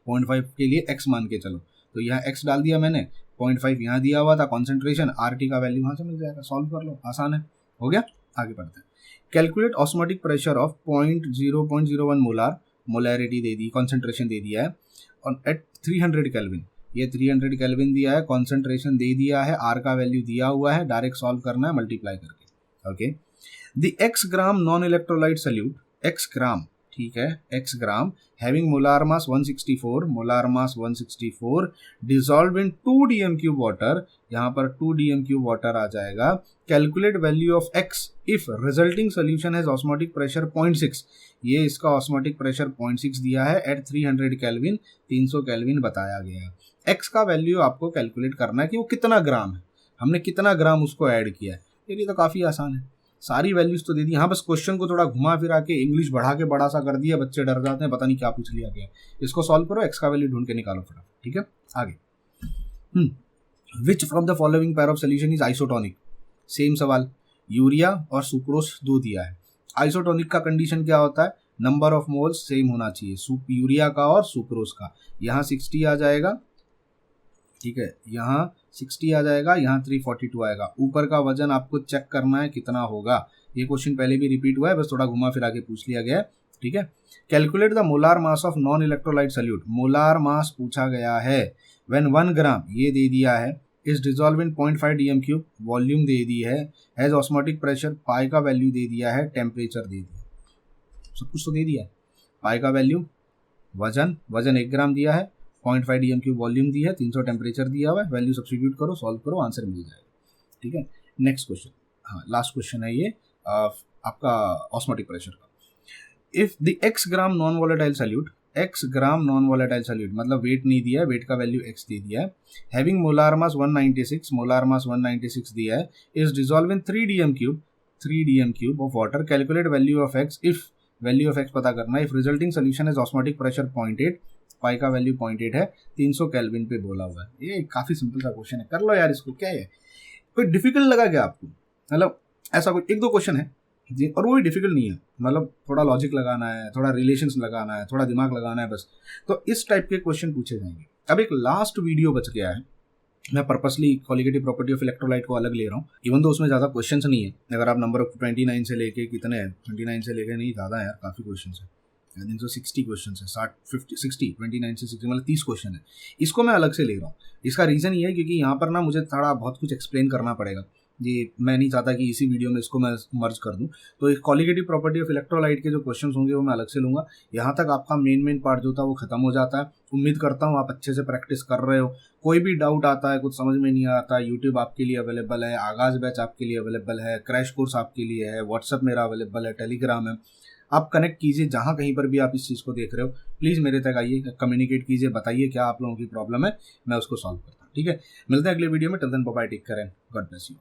A: 0.5 के लिए x मान के चलो, तो यहाँ x डाल दिया मैंने, 0.5 यहाँ दिया हुआ था कॉन्सेंट्रेशन, RT का वैल्यू वहाँ से मिल जाएगा, सॉल्व कर लो, आसान है, हो गया। आगे बढ़ते हैं। Calculate osmotic pressure of 0.01 molar, molarity दे दी, कॉन्सेंट्रेशन दे दिया है, और एट 300 केल्विन, ये 300 केल्विन दिया है, कॉन्सेंट्रेशन दे दिया है, R का वैल्यू दिया हुआ है, डायरेक्ट सॉल्व करना है मल्टीप्लाई करके। Okay, the x gram non electrolyte solute, x gram, ठीक है, x gram having molar mass 164, molar mass 164, dissolve in 2 dm³ water, यहाँ पर 2 dm³ वाटर आ जाएगा। Calculate value of x if resulting solution has osmotic pressure 0.6, ये इसका osmotic pressure 0.6 दिया है एट 300 केल्विन, 300 केल्विन बताया गया है। x का वैल्यू आपको कैलकुलेट करना है कि वो कितना ग्राम है, हमने कितना ग्राम उसको ऐड किया है, ये तो काफ़ी आसान है, सारी वैल्यूज तो दे दी। हाँ, बस क्वेश्चन को थोड़ा घुमा फिरा के इंग्लिश बढ़ा के बड़ा सा कर दिया, बच्चे डर जाते हैं, पता नहीं क्या पूछ लिया गया। इसको सॉल्व करो, x का वैल्यू ढूंढ के निकालो फटाफट, ठीक है। आगे, विच from the following pair of solution is isotonic, same सवाल, यूरिया और सुक्रोस दो दिया है। आइसोटोनिक का कंडीशन क्या होता है, नंबर ऑफ मोल्स सेम होना चाहिए, यूरिया का और सुक्रोस का। यहाँ 60 आ जाएगा, ठीक है, यहाँ 60 आ जाएगा, यहाँ 342 आएगा। ऊपर का वजन आपको चेक करना है कितना होगा, ये क्वेश्चन पहले भी रिपीट हुआ है, बस थोड़ा घुमा फिरा के पूछ लिया गया है, ठीक है। Calculate the molar mass of non electrolyte solute, molar mass पूछा गया है, व्हेन 1 ग्राम ये दे दिया है, is dissolve in 0.5 dm³, volume दे दी है, हैज ऑस्मोटिक प्रेशर, पाई का वैल्यू दे दिया है, टेम्परेचर दे दिया, सब कुछ तो दे दिया है। पाई का वैल्यू, वजन 1 ग्राम दिया है, 0.5 dm³ वॉल्यूम दी है, 300 टेम्परेचर दिया हुआ है, वैल्यू सब्स्टिट्यूट करो, सॉल्व करो, आंसर मिल जाएगा, ठीक है। नेक्स्ट क्वेश्चन, हाँ लास्ट क्वेश्चन है ये आपका ऑस्मोटिक प्रेशर का। If the x gram non volatile solute, x gram non volatile solute मतलब वेट नहीं दिया है, वेट का वैल्यू x दे दिया है, हैविंग मोलार मास 196, मोलार मास 196 दिया है, is dissolve in 3 dm³ of water, calculate value of x, if value of x पता करना है, if resulting solution is osmotic pressure 0.8, पाई का वैल्यू 0.8 है, 300 केल्विन पे बोला हुआ है। ये काफी सिंपल सा क्वेश्चन है, कर लो यार इसको, क्या है, कोई डिफिकल्ट लगा क्या आपको? मतलब ऐसा कोई 1-2 क्वेश्चन है जी, और वो भी डिफिकल्ट नहीं है, मतलब थोड़ा लॉजिक लगाना है, थोड़ा रिलेशंस लगाना है, थोड़ा दिमाग लगाना है बस, तो इस टाइप के क्वेश्चन पूछे जाएंगे। अब एक लास्ट वीडियो बच गया है, मैं purposely colligative property of electrolyte को अलग ले रहा हूँ, इवन तो उसमें ज़्यादा क्वेश्चंस नहीं है। अगर आप नंबर 29 से लेके कितने हैं, 29 से लेके नहीं ज़्यादा है यार, काफ़ी क्वेश्चन है, 360 क्वेश्चन है, 60 29 से 60 मतलब 30 क्वेश्चन है। इसको मैं अलग से ले रहा हूँ, इसका रीज़न ये है क्योंकि यहाँ पर ना मुझे थोड़ा बहुत कुछ एक्सप्लेन करना पड़ेगा, ये मैं नहीं चाहता कि इसी वीडियो में इसको मैं मर्ज कर दूं। तो एक कॉलिगेटिव प्रॉपर्टी ऑफ इलेक्ट्रोलाइट के जो क्वेश्चंस होंगे वो मैं अलग से लूँगा। यहाँ तक आपका मेन पार्ट जो था वो खत्म हो जाता है। उम्मीद करता हूँ आप अच्छे से प्रैक्टिस कर रहे हो। कोई भी डाउट आता है, कुछ समझ में नहीं आता, यूट्यूब आपके लिए अवेलेबल है, आगाज़ बैच आपके लिए अवेलेबल है, क्रैश कोर्स आपके लिए है, व्हाट्सअप मेरा अवेलेबल है, टेलीग्राम है, आप कनेक्ट कीजिए। जहाँ कहीं पर भी आप इस चीज़ को देख रहे हो प्लीज़ मेरे तक आइए, कम्युनिकेट कीजिए, बताइए क्या आप लोगों की प्रॉब्लम है, मैं उसको सॉल्व करता हूँ, ठीक है। मिलते हैं अगले वीडियो में, till then bye bye, take care and God bless you.